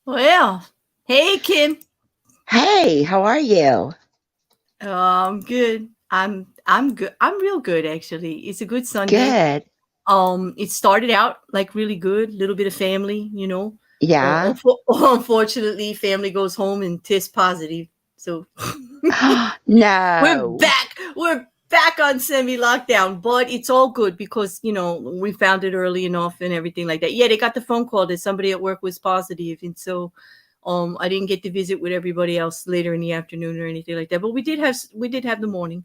Well, hey Kim. Hey, how are you? I'm good. I'm good. I'm real good actually. It's a good Sunday. Good. It started out like really good, little bit of family, you know. Yeah. Unfortunately, family goes home and test positive. So we're No. back. We're back on semi lockdown, but it's all good because we found it early enough and everything like that. Yeah, they got the phone call that somebody at work was positive, and so I didn't get to visit with everybody else later in the afternoon or anything like that. But we did have the morning.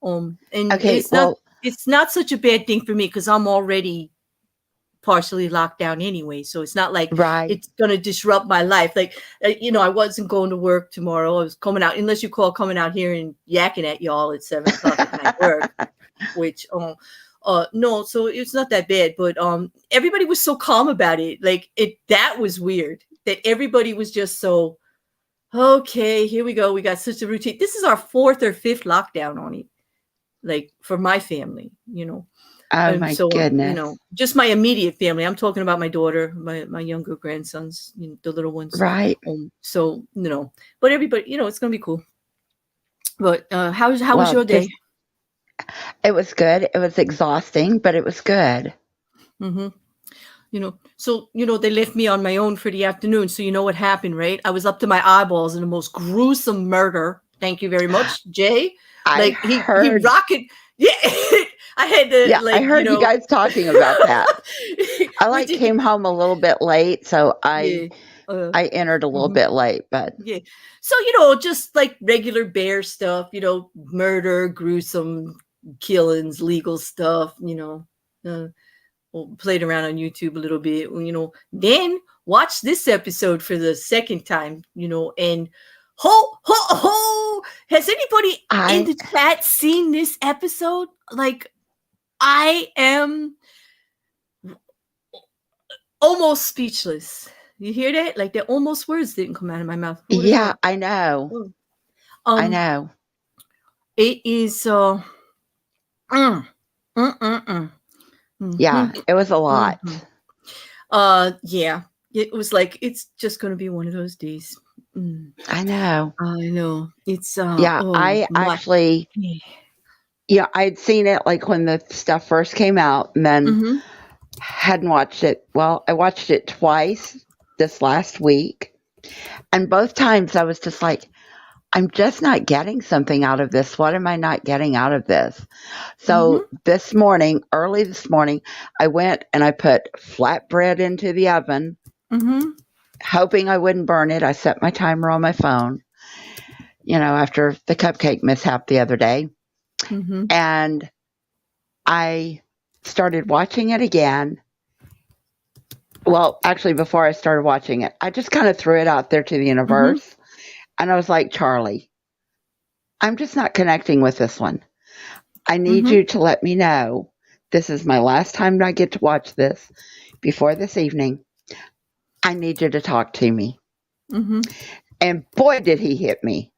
And Okay, it's not well, it's not such a bad thing for me because I'm already partially locked down anyway. So it's not like right. it's going to disrupt my life. Like, I wasn't going to work tomorrow. I was coming out, unless you call coming out here and yakking at y'all at 7 o'clock at night work, which, no, so it's not that bad, but, everybody was so calm about it. Like that was weird that everybody was just so, okay, here we go. We got such a routine. This is our fourth or fifth lockdown on it. Like for my family. Oh And my so, goodness. just my immediate family. I'm talking about my daughter, my younger grandsons, the little ones. Right. So, but everybody, it's gonna be cool. But how was Well, your day? it was good. It was exhausting, but it was good. hmm So they left me on my own for the afternoon. So you know what happened, right? I was up to my eyeballs in the most gruesome murder. Thank you very much, Jay. I Like he heard, rocket. Yeah, I had to yeah, I heard you guys talking about that. I we like did the came home a little bit late, so I yeah. Uh, I entered a little mhm. bit late, but Yeah. So, just like regular bear stuff, murder, gruesome killings, legal stuff, played around on YouTube a little bit, then watch this episode for the second time, and ho, has anybody in I the chat seen this episode? Like, I am almost speechless. You hear that? Like, the almost words didn't come out of my mouth. Who would have yeah, thought? I know. Oh. I Um, know. it is mm, mm. Yeah, Mhm, it was a lot. mhm. Yeah. It was like it's just gonna be one of those days. Mm, I know. I know. It's Yeah, oh I my. actually yeah, I'd seen it like when the stuff first came out and then Mm-hmm. hadn't watched it. Well, I watched it twice this last week. And both times I was just like, I'm just not getting something out of this. What am I not getting out of this? Mm-hmm. So this morning, early this morning, I went and I put flatbread into the oven, Mm-hmm. hoping I wouldn't burn it. I set my timer on my phone, after the cupcake mishap the other day. Mm-hmm. And I started watching it again. Well, actually, before I started watching it, I just kind of threw it out there to the Mm-hmm. universe. And I was like, Charlie, I'm just not connecting with this one. I need Mm-hmm. you to let me know this is my last time I get to watch this before this evening. I need you to talk to me. Mm-hmm. And boy, did he hit me.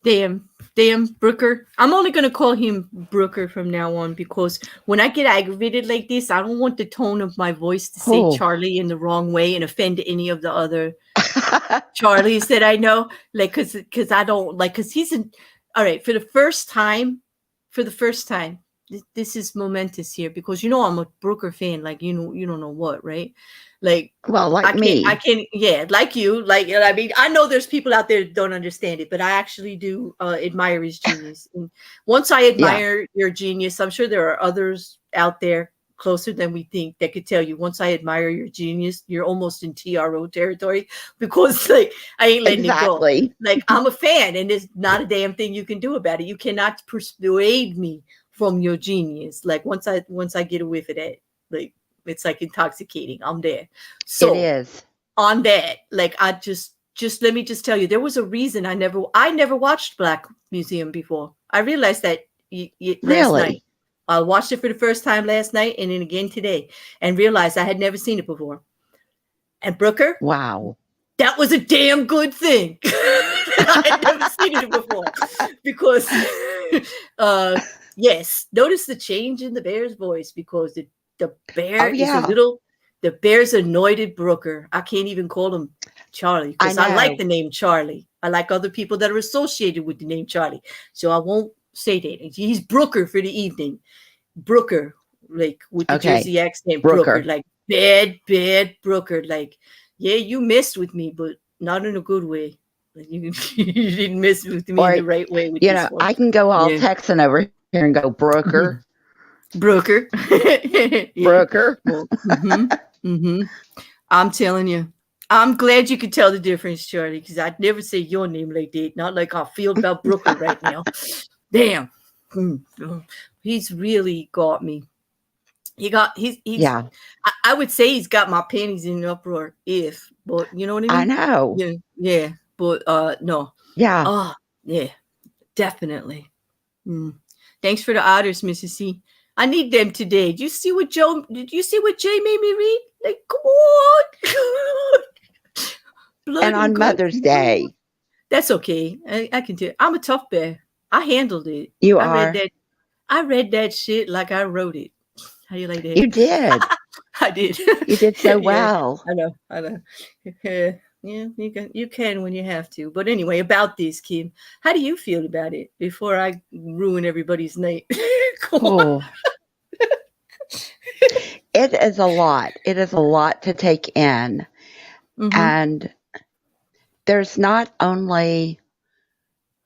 Damn, Brooker. I'm only gonna call him Brooker from now on because when I get aggravated like this, I don't want the tone of my voice to say Oh, Charlie in the wrong way and offend any of the other Charlies that I know. Like, cause I don't like, cause he's in. All right, for the first time, this is momentous here because I'm a Brooker fan. Like, you don't know what, right? Like, well, like I me. can't, yeah, like you, like, I mean, I know there's people out there that don't understand it, but I actually do admire his genius. And once I Yeah, admire your genius, I'm sure there are others out there closer than we think that could tell you once I admire your genius, you're almost in TRO territory because like I ain't letting it go. exactly. Like I'm a fan and there's not a damn thing you can do about it. You cannot persuade me from your genius. Like once I get a whiff of that, like it's like intoxicating. I'm there. It So is. on that, like I just let me just tell you, there was a reason I never watched Black Museum before. I realized that last night. Really? I watched it for the first time last night and then again today and realized I had never seen it before. And Brooker, Wow. that was a damn good thing. I had never seen it before because yes, notice the change in the bear's voice because the bear Oh, is a yeah. little the bear's annoyed at Brooker. I can't even call him Charlie, because I like the name Charlie. I like other people that are associated with the name Charlie. So I won't say that. He's Brooker for the evening. Brooker, like with the Jersey accent. Brooker, like bad Brooker. Like, yeah, you messed with me, but not in a good way. Like, you didn't mess with me in the right way. With this one. I can go all Texan over here and go Brooker. Brooker. Brooker. Well, I'm telling you. I'm glad you could tell the difference, Charlie, because I'd never say your name like that. Not like I feel about Brooker right now. Damn. He's really got me. He's yeah. I would say he's got my panties in an uproar but you know what I mean? I know. Yeah. But no. Yeah. Oh, yeah. Definitely. Thanks for the otters, Mrs. C. I need them today. Did you see what Jay made me read? Like, come on. And on Mother's Day. That's okay. I can do it. I'm a tough bear. I handled it. I read that shit like I wrote it. How do you like that? You did. I did. You did so well. I know. Yeah, you can when you have to. But anyway, about this, Kim, how do you feel about it before I ruin everybody's night? It is a lot. It is a lot to take in. And there's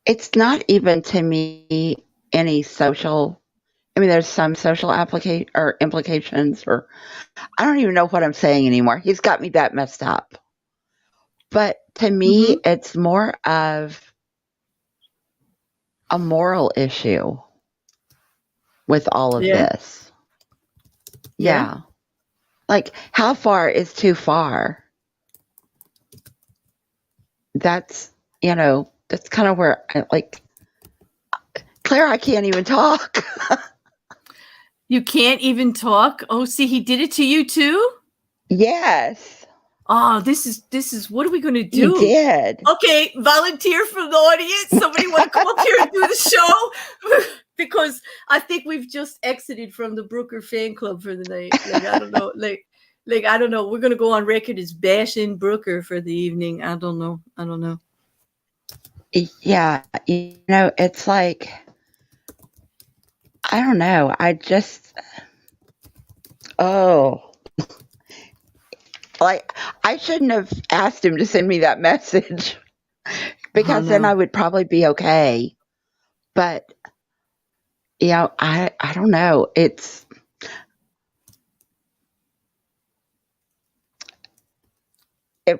it's not even to me any social, there's some social implications, or I don't even know what I'm saying anymore. He's got me that messed up. But to me, it's more of a moral issue with all of this. Yeah. Like, how far is too far? That's kind of where Claire, I can't even talk. You can't even talk? Oh, see, he did it to you too? Yes. Oh, this is what are we going to do? He did. Okay, volunteer from the audience. Somebody want to come up here and do the show? Because I think we've just exited from the Brooker fan club for the night. Like, I don't know. I don't know. We're going to go on record as bashing Brooker for the evening. I don't know. Yeah. It's like, I don't know. I shouldn't have asked him to send me that message because then I would probably be okay. But, I don't know. It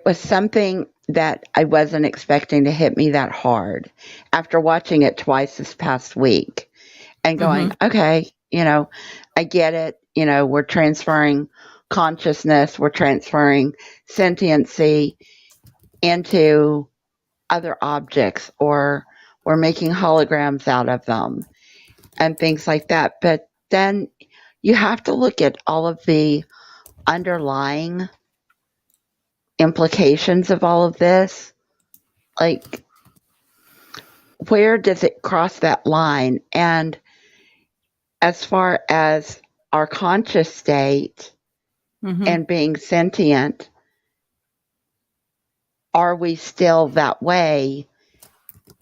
was something that I wasn't expecting to hit me that hard after watching it twice this past week and going, okay, I get it. We're transferring consciousness, we're transferring sentiency into other objects, or we're making holograms out of them and things like that. But then you have to look at all of the underlying implications of all of this. Like, where does it cross that line? And as far as our conscious state and being sentient, are we still that way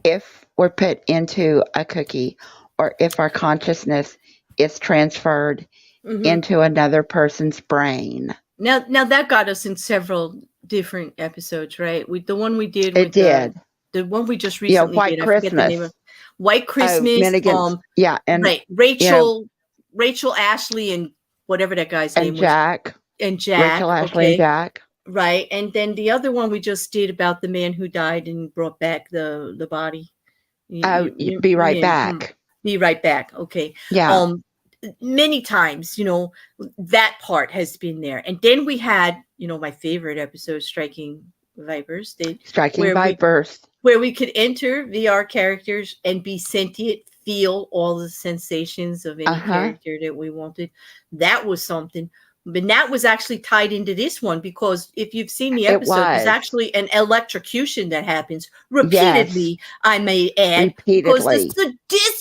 if we're put into a cookie, or if our consciousness is transferred into another person's brain? Now that got us in several different episodes, right? The one we did. It did. The one we just recently White did. Christmas. I forget the name of White Christmas. And right, Rachel, Ashley, and whatever that guy's name was. And Jack. Rachel, Ashley, and Jack. Right, and then the other one we just did about the man who died and brought back the body. Be right back. Be right back. Okay. Yeah. Many times, that part has been there, and then we had, my favorite episode, Striking Vipers. Where we could enter VR characters and be sentient, feel all the sensations of any character that we wanted. That was something. But that was actually tied into this one, because if you've seen the episode, there's actually an electrocution that happens repeatedly, I may add. Because the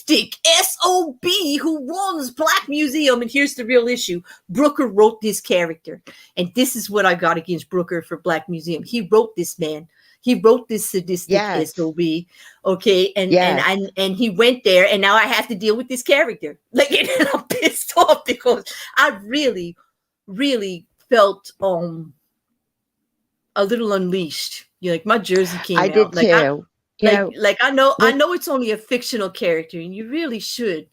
sadistic SOB who runs Black Museum. And here's the real issue. Brooker wrote this character. And this is what I got against Brooker for Black Museum. He wrote this man. He wrote this sadistic SOB. Okay. And he went there, and now I have to deal with this character. Like, and I'm pissed off because I really, really felt a little unleashed. Like my jersey came out. I did like, too. I know it's only a fictional character, and you really should,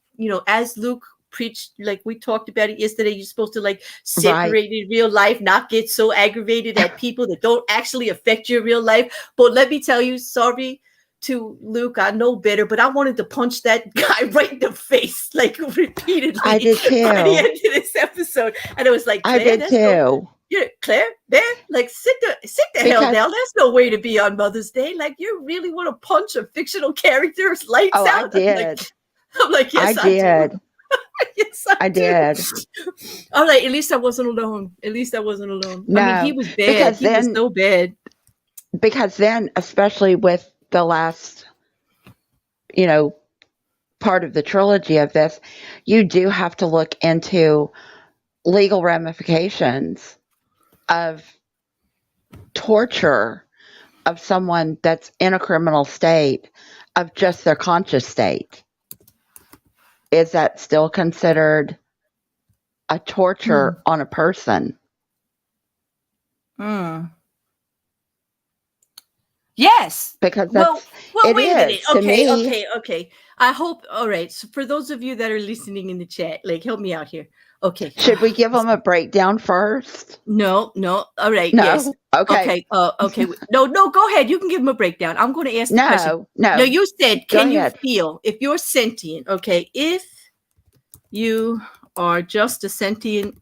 as Luke preached, like we talked about it yesterday, you're supposed to like separate in real life, not get so aggravated at people that don't actually affect your real life. But let me tell you, sorry to Luke, I know better, but I wanted to punch that guy right in the face, like repeatedly. I did too. By the end of this episode, and it was like, I did too. Claire, there, like sit the hell down. There's no way to be on Mother's Day. Like, you really want to punch a fictional character's lights out? I did. I'm like, yes, I did. Yes, I did. All right, at least I wasn't alone. No, I mean, he was bad. He was so bad. Because then, especially with the last, part of the trilogy of this, you do have to look into legal ramifications of torture of someone that's in a criminal state, of just their conscious state. Is that still considered a torture on a person? Yes. Because that's, well, wait a minute. Okay. I hope, all right. So for those of you that are listening in the chat, like, help me out here. Okay. Should we give them a breakdown first? No. All right. No. Yes. Okay. Okay. No, go ahead. You can give them a breakdown. I'm going to ask the question. No, you said, can you feel, if you're sentient, okay, if you are just a sentient,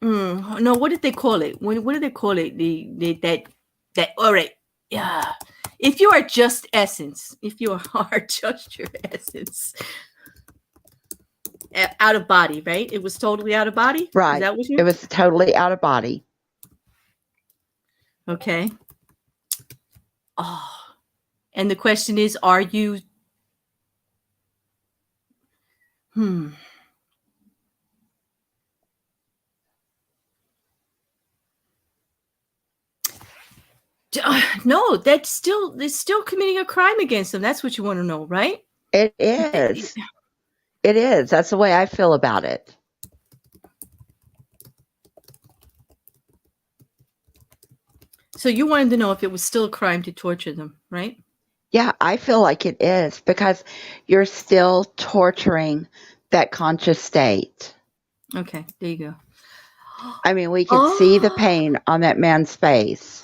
no, what did they call it? What did they call it? That all right. Yeah. If you are just essence, if you are just your essence, out of body, right? It was totally out of body? Right. Is that what it was totally out of body. Okay. Oh. And the question is, are you No, it's still committing a crime against them. That's what you want to know, right? It is. It is. That's the way I feel about it. So you wanted to know if it was still a crime to torture them, right? Yeah, I feel like it is, because you're still torturing that conscious state. Okay, there you go. I mean, we could see the pain on that man's face.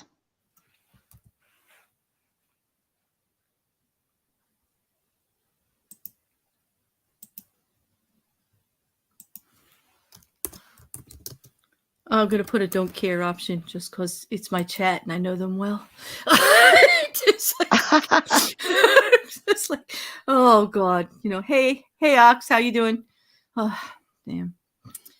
I'm going to put a don't care option just because it's my chat and I know them well. It's like, oh, God. Hey, Ox, how you doing? Oh, damn.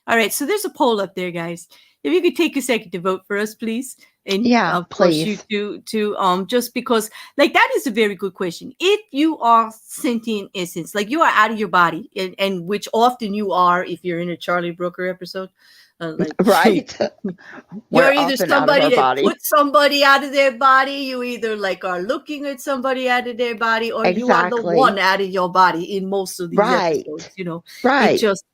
All right, so there's a poll up there, guys. If you could take a second to vote for us, please. And please. You to just because, like, that is a very good question. If you are sentient essence, like you are out of your body, and which often you are if you're in a Charlie Brooker episode. Right. You're either somebody that puts somebody out of their body, you either like are looking at somebody out of their body, or you are the one out of your body in most of these episodes, Right. It just,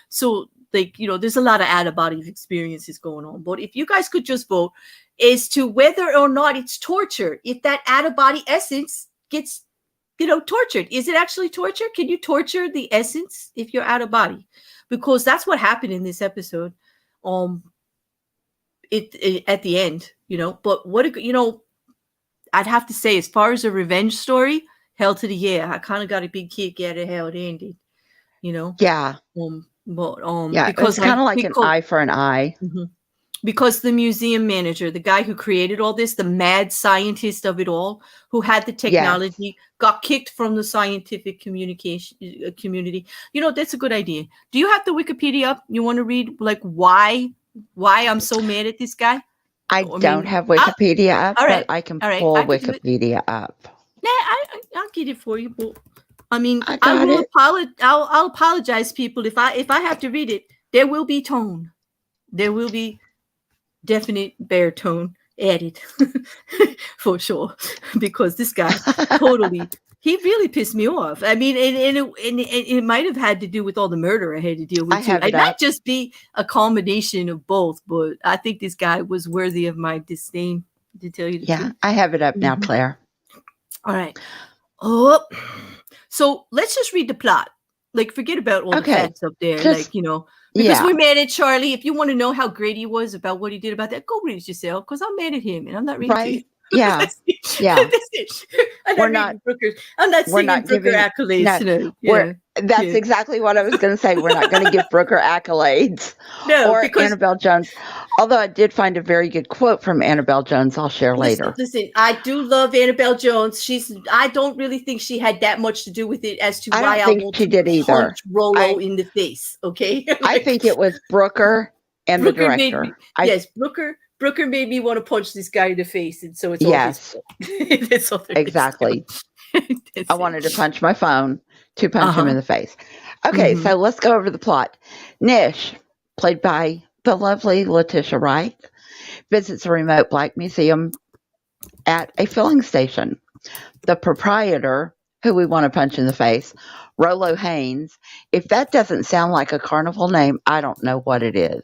so like, there's a lot of out of body experiences going on. But if you guys could just vote as to whether or not it's torture, if that out of body essence gets, tortured, is it actually torture? Can you torture the essence if you're out of body? Because that's what happened in this episode. It at the end, But what I'd have to say, as far as a revenge story, hell to the yeah. I kind of got a big kick out of how it ended. Yeah. Because it's kind of like an eye for an eye. Mm-hmm. Because the museum manager, the guy who created all this, the mad scientist of it all, who had the technology, got kicked from the scientific community. That's a good idea. Do you have the Wikipedia up? You want to read like why I'm so mad at this guy? I don't have Wikipedia up, all right, but I can all right, pull I can do it. Wikipedia up. Yeah, I'll get it for you. But I mean, I I got will it. I'll apologize, people, if I have to read it. There will be tone. There will be definite baritone added for sure, because this guy totally, he really pissed me off. I mean, and it might have had to do with all the murder I had to deal with I too. have it It might up. just be a combination of both, but I think this guy was worthy of my disdain, to tell you the Yeah, truth. I have it up now, Mhm. Claire. All right. Oh, so let's just read the plot. Like, forget about all the Okay. facts up there. Just, Like, you know, because yeah. we're mad at Charlie. If you want to know how great he was about what he did about that, go read it yourself, because I'm mad at him and I'm not reading to you. Right? Yeah. That's it. Yeah. That's it. I'm We're not not- reading Brooker. I'm not we're singing not Brooker giving- accolades no, tonight. we're- That's Yeah. exactly what I was going to say. We're not going to give Brooker accolades No, or because Annabelle Jones. Although I did find a very good quote from Annabelle Jones I'll share later. Listen, I do love Annabelle Jones. I don't really think she had that much to do with it as to I why don't I think want she to did either. punch Rolo in the face. Okay, I think it was Brooker and the Brooker made director. me, yes, Brooker made me want to punch this guy in the face, and so it's all Yes. his fault. That's all there is. Exactly. That's I it. wanted to punch my phone to punch him Uh-huh. in the face. Okay, Mhm. so let's go over the plot. Nish, played by the lovely Letitia Wright, visits a remote black museum at a filling station. The proprietor, who we want to punch in the face, Rolo Haynes. If that doesn't sound like a carnival name, I don't know what it is.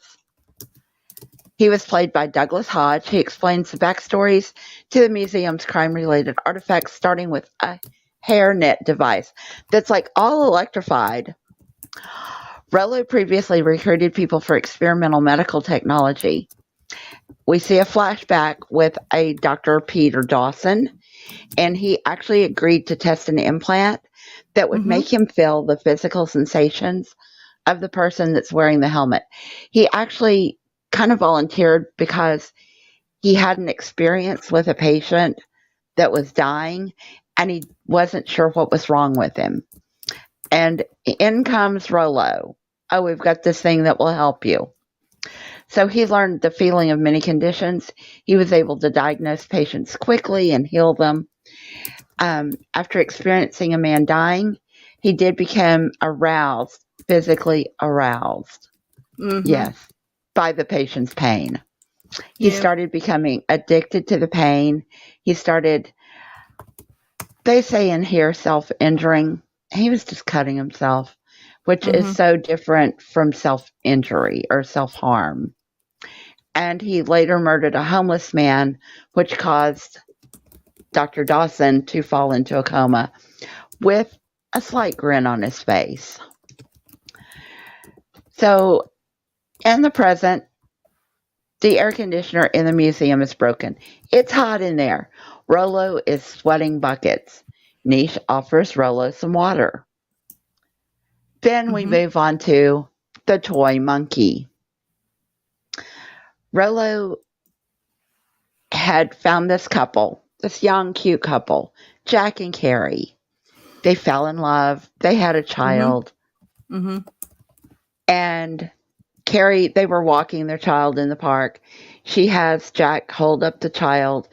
He was played by Douglas Hodge. He explains the backstories to the museum's crime-related artifacts, starting with a hairnet device that's like all electrified. Rolo previously recruited people for experimental medical technology. We see a flashback with a Dr. Peter Dawson, and he actually agreed to test an implant that would Mhm. make him feel the physical sensations of the person that's wearing the helmet. He actually kind of volunteered because he had an experience with a patient that was dying, and he wasn't sure what was wrong with him. And in comes Rolo. Oh, we've got this thing that will help you. So he learned the feeling of many conditions. He was able to diagnose patients quickly and heal them. After experiencing a man dying, he did become aroused, physically aroused. Mhm. Yes, by the patient's pain. He Yeah. started becoming addicted to the pain. He started, they say in here, self-injuring. He was just cutting himself, which is Mhm. so different from self-injury or self-harm. And he later murdered a homeless man, which caused Dr. Dawson to fall into a coma with a slight grin on his face. So, in the present, the air conditioner in the museum is broken. It's hot in there. Rolo is sweating buckets. Nish offers Rolo some water. Then we Mhm. move on to the toy monkey. Rolo had found this couple, this young, cute couple, Jack and Carrie. They fell in love. They had a child. Mhm. And Carrie, they were walking their child in the park. She has Jack hold up the child.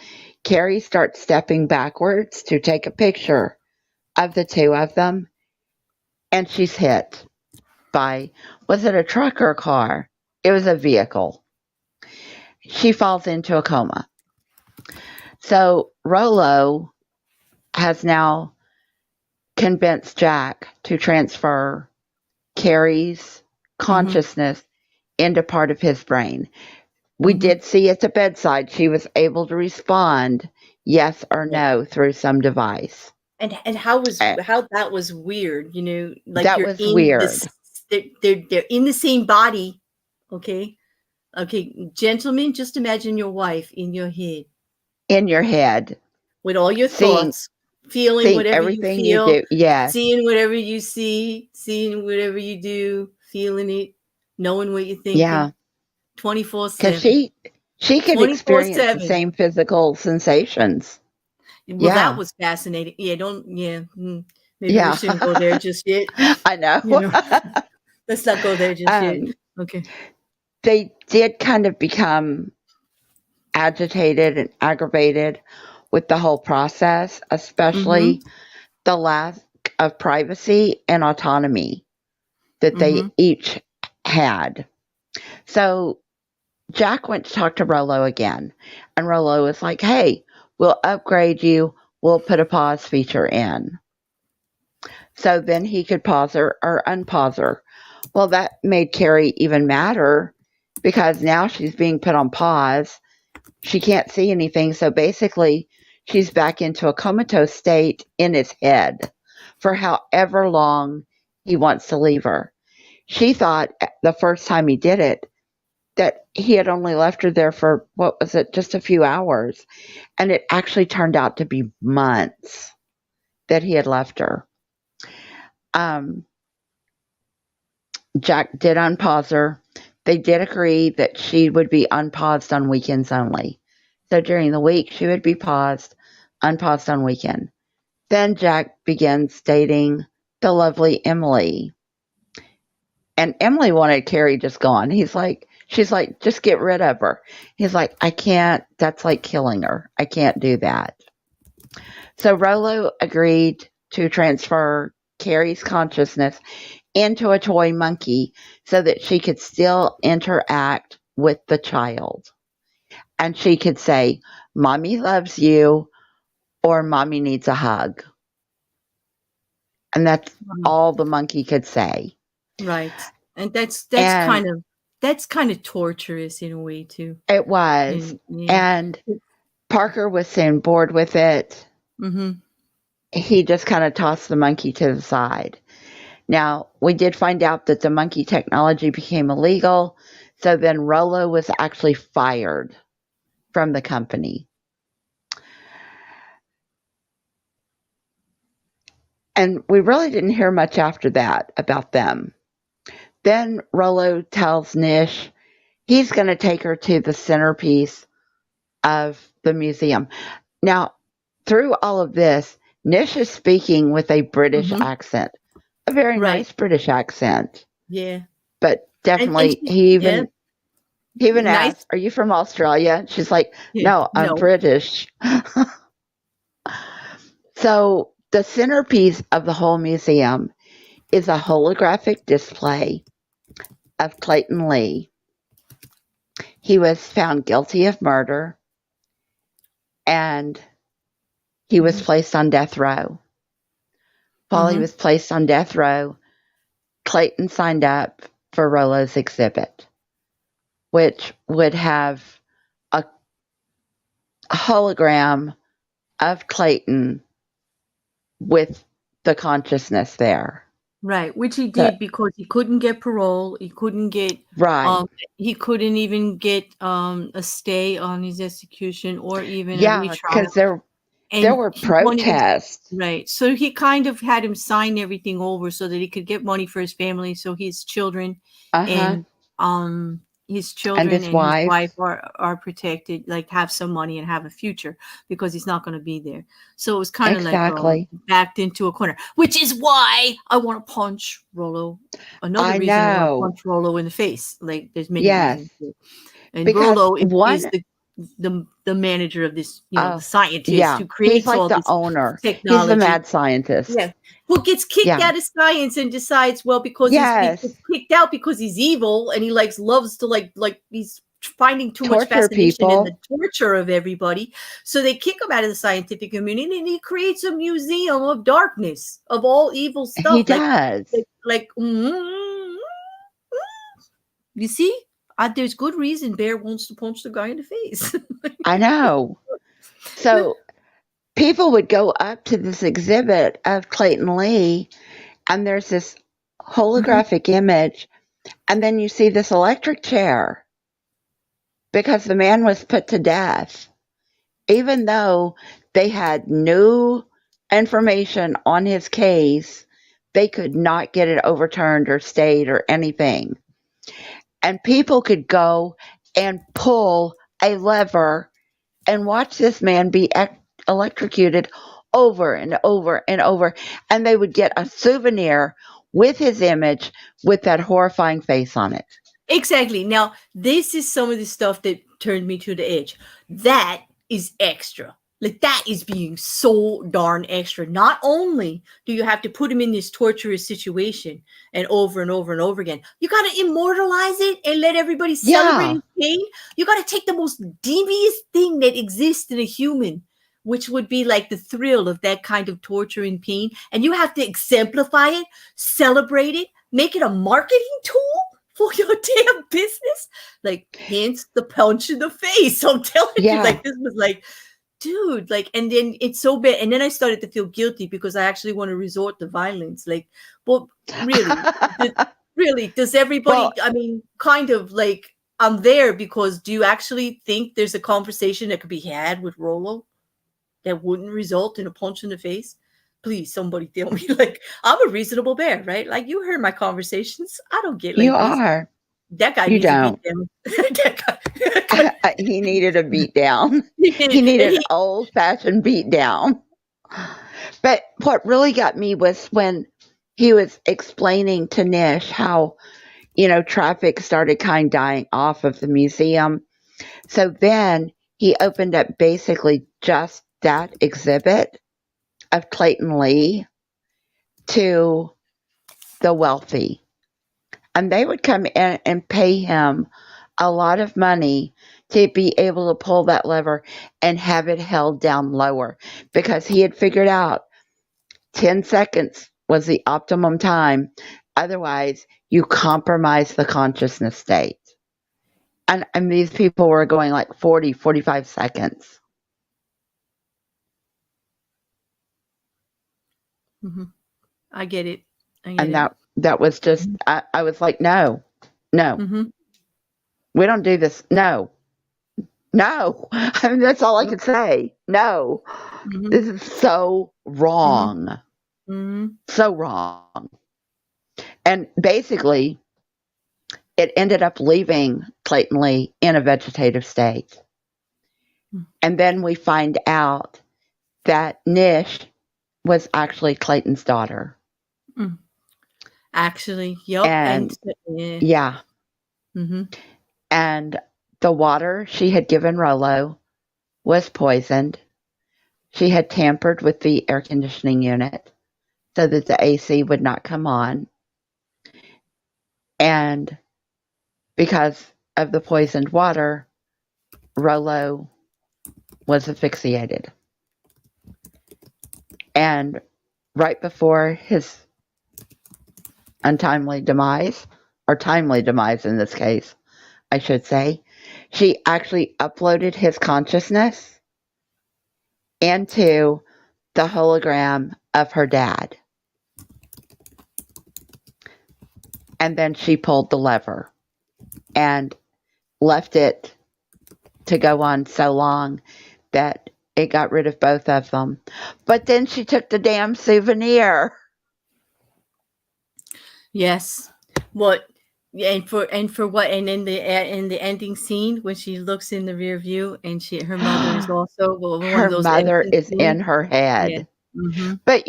Carrie starts stepping backwards to take a picture of the two of them. And she's hit by, was it a truck or a car? It was a vehicle. She falls into a coma. So Rolo has now convinced Jack to transfer Carrie's consciousness into part of his brain. We did see at the bedside she was able to respond yes or no through some device. And how that was weird, you know, like That you're was in weird. this, they're in the same body. Okay, gentlemen, just imagine your wife in your head In your head. with all your Seeing- thoughts, feeling Seeing whatever you everything feel, you do. Yes. seeing whatever you see, seeing whatever you do, feeling it, knowing what you're thinking. Yeah. 24/7. Because she could experience the 24/7. same physical sensations. Well, Yeah. that was fascinating. Yeah, maybe Yeah. we shouldn't go there just yet. I know. You know. Let's not go there just yet. Okay. They did kind of become agitated and aggravated with the whole process, Mm-hmm. especially the lack of privacy and autonomy that Mm-hmm. they each had. So Jack went to talk to Rolo again, and Rolo was like, hey, we'll upgrade you. We'll put a pause feature in. So then he could pause her or unpause her. Well, that made Carrie even madder because now she's being put on pause. She can't see anything. So basically, she's back into a comatose state in his head for however long he wants to leave her. She thought the first time he did it that he had only left her there for, what was it, just a few hours. And it actually turned out to be months that he had left her. Jack did unpause her. They did agree that she would be unpaused on weekends only. So during the week, she would be unpaused on weekend. Then Jack begins dating the lovely Emily. And Emily wanted Carrie just gone. She's like, just get rid of her. He's like, I can't. That's like killing her. I can't do that. So Rolo agreed to transfer Carrie's consciousness into a toy monkey so that she could still interact with the child. And she could say, Mommy loves you, or Mommy needs a hug. And that's all the monkey could say. Right. And that's kind of torturous in a way too. It was. And Parker was soon bored with it. Mm-hmm. He just kind of tossed the monkey to the side. Now, we did find out that the monkey technology became illegal, so then Rolo was actually fired from the company. And we really didn't hear much after that about them. Then Rolo tells Nish he's going to take her to the centerpiece of the museum. Now, through all of this, Nish is speaking with a British accent. A very nice British accent. Yeah. But definitely, he even asked, are you from Australia? She's like, no, I'm British. So the centerpiece of the whole museum is a holographic display of Clayton Lee. He was found guilty of murder, and he was placed on death row. While he was placed on death row, Clayton signed up for Rolo's exhibit, which would have a hologram of Clayton with the consciousness there. Right, which he did because he couldn't get parole. He couldn't get he couldn't even get a stay on his execution or even a retrial. Because there were protests. Right. So he kind of had him sign everything over so that he could get money for his family, so his children and his children and his wife are protected, like have some money and have a future, because he's not going to be there. So it was kind of like backed into a corner, which is why I want to punch Rolo. Another reason I want to punch Rolo in the face. Like there's many reasons. And because Rolo is the manager of this, the scientist who creates all this owner. Technology. He's the mad scientist. Yeah. Who gets kicked out of science and decides, well, because he gets kicked out because he's evil and he loves to like he's finding too much fascination in the torture of everybody. So they kick him out of the scientific community and he creates a museum of darkness, of all evil stuff. He does. You see? There's good reason Bear wants to punch the guy in the face. I know. So people would go up to this exhibit of Clayton Lee, and there's this holographic image, and then you see this electric chair because the man was put to death. Even though they had new information on his case, they could not get it overturned or stayed or anything. And people could go and pull a lever and watch this man be electrocuted over and over and over. And they would get a souvenir with his image with that horrifying face on it. Exactly. Now, this is some of the stuff that turned me to the edge. That is extra. Like, that is being so darn extra. Not only do you have to put him in this torturous situation and over and over and over again, you got to immortalize it and let everybody celebrate Yeah. his pain. You got to take the most devious thing that exists in a human, which would be like the thrill of that kind of torture and pain, and you have to exemplify it, celebrate it, make it a marketing tool for your damn business. Like, hence the punch in the face. I'm telling you, Yeah. like, this was like, dude, like, and then it's so bad. And then I started to feel guilty because I actually want to resort to violence. Like, well, really, does everybody, Well, I mean, kind of like, I'm there because do you actually think there's a conversation that could be had with Rolo that wouldn't result in a punch in the face? Please, somebody tell me. Like, I'm a reasonable bear, right? Like, you heard my conversations. I don't get you like this. are. That guy You needs to beat don't. them. That guy. He needed a beat down. He He needed and an old-fashioned beat down. But what really got me was when he was explaining to Nish how, traffic started kind of dying off of the museum. So then he opened up basically just that exhibit of Clayton Lee to the wealthy. And they would come in and pay him a lot of money to be able to pull that lever and have it held down lower, because he had figured out 10 seconds was the optimum time. Otherwise, you compromise the consciousness state. And these people were going like 40, 45 seconds. I get it. And that was just, I was like, no, we don't do this. No. I mean, that's all I could say. No, this is so wrong. So wrong. And basically, it ended up leaving Clayton Lee in a vegetative state. And then we find out that Nish was actually Clayton's daughter. Actually, yep. And yeah. And the water she had given Rolo was poisoned. She had tampered with the air conditioning unit so that the AC would not come on. And because of the poisoned water, Rolo was asphyxiated. And right before his untimely demise, or timely demise in this case, I should say, she actually uploaded his consciousness into the hologram of her dad. And then she pulled the lever and left it to go on so long that it got rid of both of them. But then she took the damn souvenir. Yes. What? And for what? And in the ending scene when she looks in the rear view and her mother is also one her of those mother is scenes. in her head. Yeah. But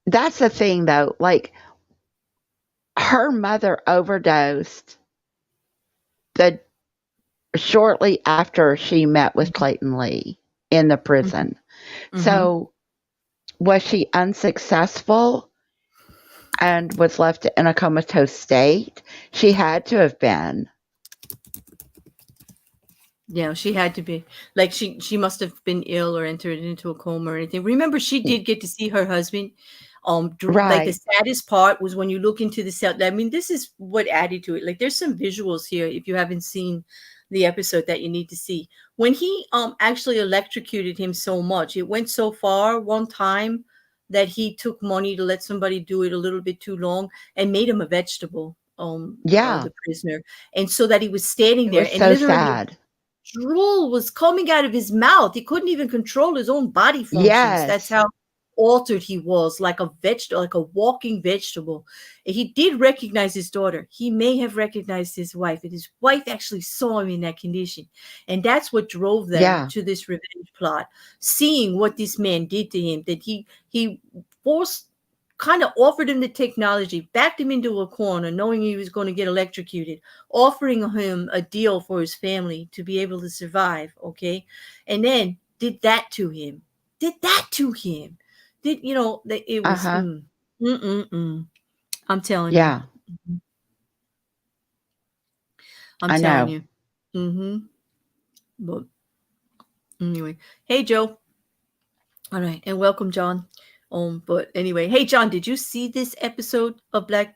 that's the thing though. Like, her mother overdosed shortly after she met with Clayton Lee in the prison. So was she unsuccessful and was left in a comatose state? She had to have been. Yeah, she had to be. Like, she must have been ill or entered into a coma or anything. Remember, she did get to see her husband. Right. Like, the saddest part was when you look into the cell. I mean, this is what added to it. Like, there's some visuals here if you haven't seen the episode that you need to see. When he actually electrocuted him so much, it went so far one time that he took money to let somebody do it a little bit too long and made him a vegetable. The prisoner, and so that he was standing there, and so literally sad. Drool was coming out of his mouth. He couldn't even control his own body functions. Yes. That's how altered he was, like a vegetable, like a walking vegetable. He did recognize his daughter. He may have recognized his wife, and his wife actually saw him in that condition. And that's what drove them to this revenge plot. Seeing what this man did to him, that he forced kind of offered him the technology, backed him into a corner, knowing he was going to get electrocuted, offering him a deal for his family to be able to survive, okay? And then did that to him. Did, you know, it was, I'm telling Yeah. you. I'm I telling know. you. But anyway, hey, Joe. All right, and welcome, John. But anyway, hey, John, did you see this episode of Black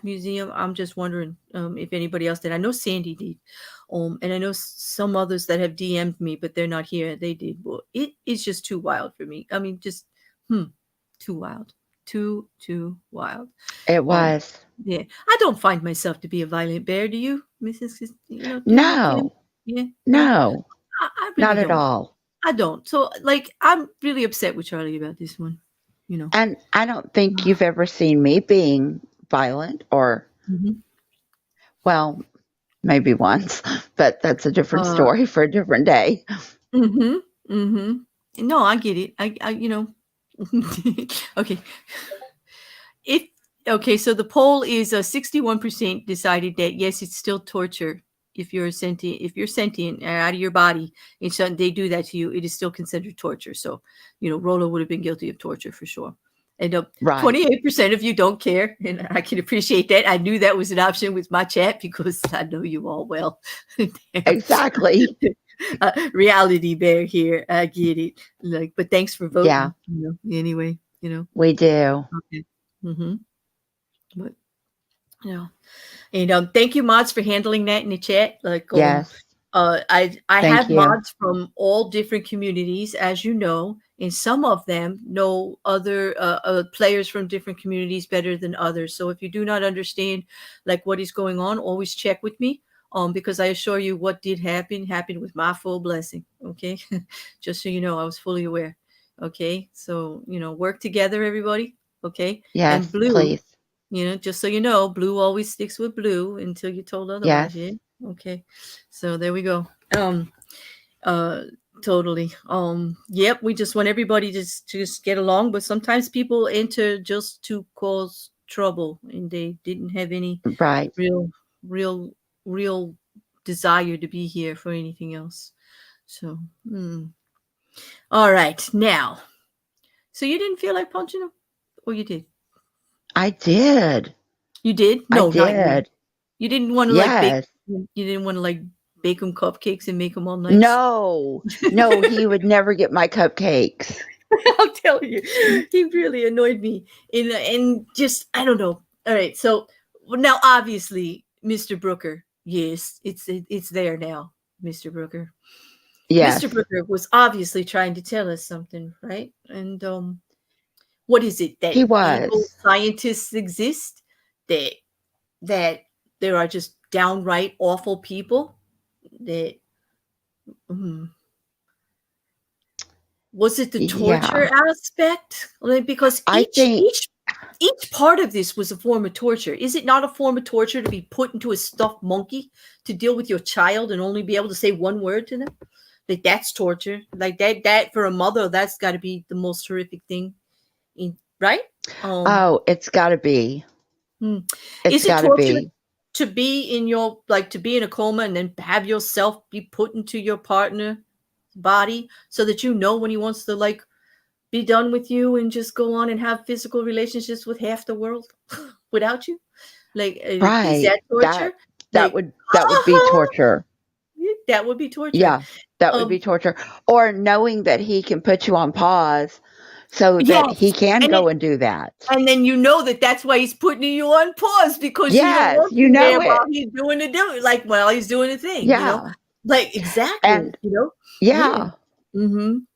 Museum? I'm just wondering if anybody else did. I know Sandy did, and I know some others that have DM'd me, but they're not here. They did, but it is just too wild for me. I mean, just too wild, too wild. It was. Yeah, I don't find myself to be a violent bear. Do you, Mrs.? You know, do No. you, Kim? Yeah, No. I really Not at don't. all. I don't. So, like, I'm really upset with Charlie about this one. You know, And I don't think you've ever seen me being violent or, well, maybe once, but that's a different story for a different day. No, I get it. I you know, okay. Okay, so the poll is 61% decided that yes, it's still torture if you're sentient and out of your body, and so they do that to you, it is still considered torture. So, you know, Rolo would have been guilty of torture for sure. And 28% of you don't care, and I can appreciate that. I knew that was an option with my chat because I know you all well. Exactly. Reality bear here. I get it. Like, but thanks for voting. Yeah. You know, anyway, you know. We do. Okay. But you know, and thank you, mods, for handling that in the chat. Like, Yes. I Thank have you. mods from all different communities, as you know, and some of them know other players from different communities better than others. So if you do not understand like what is going on, always check with me. Because I assure you what did happened with my full blessing. Okay. Just so you know, I was fully aware. Okay. So, you know, work together, everybody. Okay. Yes, And Blue, please. you know, just so you know, Blue always sticks with Blue until you're told otherwise. Yes. Yeah. Okay. So there we go. Totally. Yep, we just want everybody to just get along, but sometimes people enter just to cause trouble and they didn't have any Right. real desire to be here for anything else. So all right. Now, so you didn't feel like punching him? Or you did? I did. You did? No, I did. not you. You didn't want to Yes. you didn't want to like bake him cupcakes and make them all nice? No, he would never get my cupcakes. I'll tell you, he really annoyed me. And just, I don't know. All right. So now, obviously, Mr. Brooker, yes, it's there now, Mr. Brooker. Yes. Mr. Brooker was obviously trying to tell us something, right? And what is it that He evil was. scientists exist? That there are just downright awful people that was it the torture aspect? Like, because each part of this was a form of torture. Is it not a form of torture to be put into a stuffed monkey to deal with your child and only be able to say one word to them? Like, that's torture. Like that for a mother, that's got to be the most horrific thing, right? It's got to be. Is it torture to be in a coma and then have yourself be put into your partner's body so that you know when he wants to like be done with you and just go on and have physical relationships with half the world without you? Like, right. Is that torture? That would be torture. That would be torture. Yeah, that would be torture. Or knowing that he can put you on pause so that he can go and do that. And then you know that's why he's putting you on pause, because you don't want you know it. While he's doing he's doing the thing. Yeah. You know? Like, exactly. And, you know? Yeah.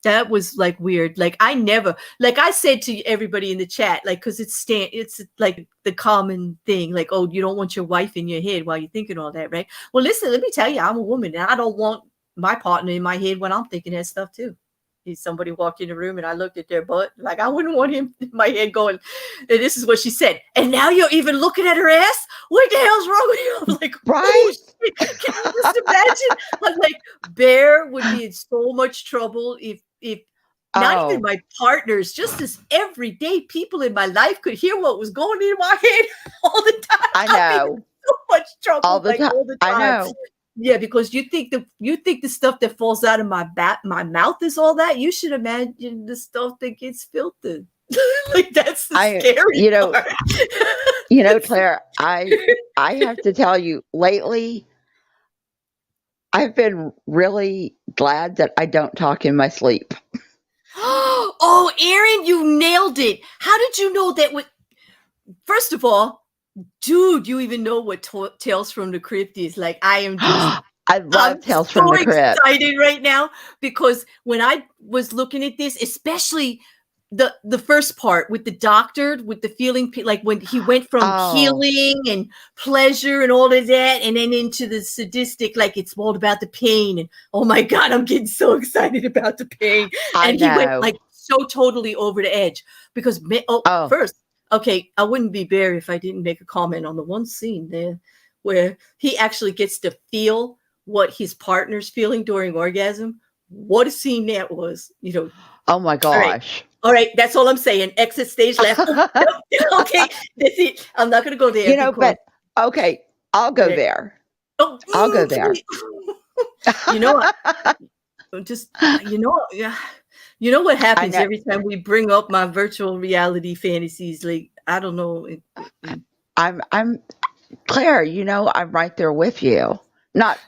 That was like weird. Like, I never, like I said to everybody in the chat, like, because it's like the common thing, like, oh, you don't want your wife in your head while you're thinking all that, right? Well, listen, let me tell you, I'm a woman and I don't want my partner in my head when I'm thinking that stuff too. If somebody walked in the room and I looked at their butt, like, I wouldn't want him in my head going, and this is what she said, and now you're even looking at her ass? What the hell's wrong with you? I'm like, right? Oh, shit. Can you just imagine? I'm like, Bear would be in so much trouble if not even Oh, my partners, just as everyday people in my life could hear what was going in my head all the time. I I'd be in know. so much All trouble, the like time. all the I time. know. Yeah, because you think the stuff that falls out of my mouth is all that. You should imagine the stuff that gets filtered. Like that's the scary part. Claire, I have to tell you, lately, I've been really glad that I don't talk in my sleep. Oh, Aaron, you nailed it. How did you know that? First of all, dude, you even know what Tales from the Crypt is. Like, I am just, I love I'm Tales so from the Crypt. excited right now because when I was looking at this, especially the first part with the doctor, with the feeling, like when he went from healing and pleasure and all of that, and then into the sadistic, like it's all about the pain. And oh my God, I'm getting so excited about the pain. And he went like so totally over the edge because, first, okay, I wouldn't be Barry if I didn't make a comment on the one scene there where he actually gets to feel what his partner's feeling during orgasm. What a scene that was, Oh my gosh. All right, that's all I'm saying. Exit stage left. Okay, that's it. I'm not going to go there. But okay, I'll go there. Oh, I'll go there. You know what? You know what happens every time we bring up my virtual reality fantasies? Like, I don't know. I'm Claire, I'm right there with you. Not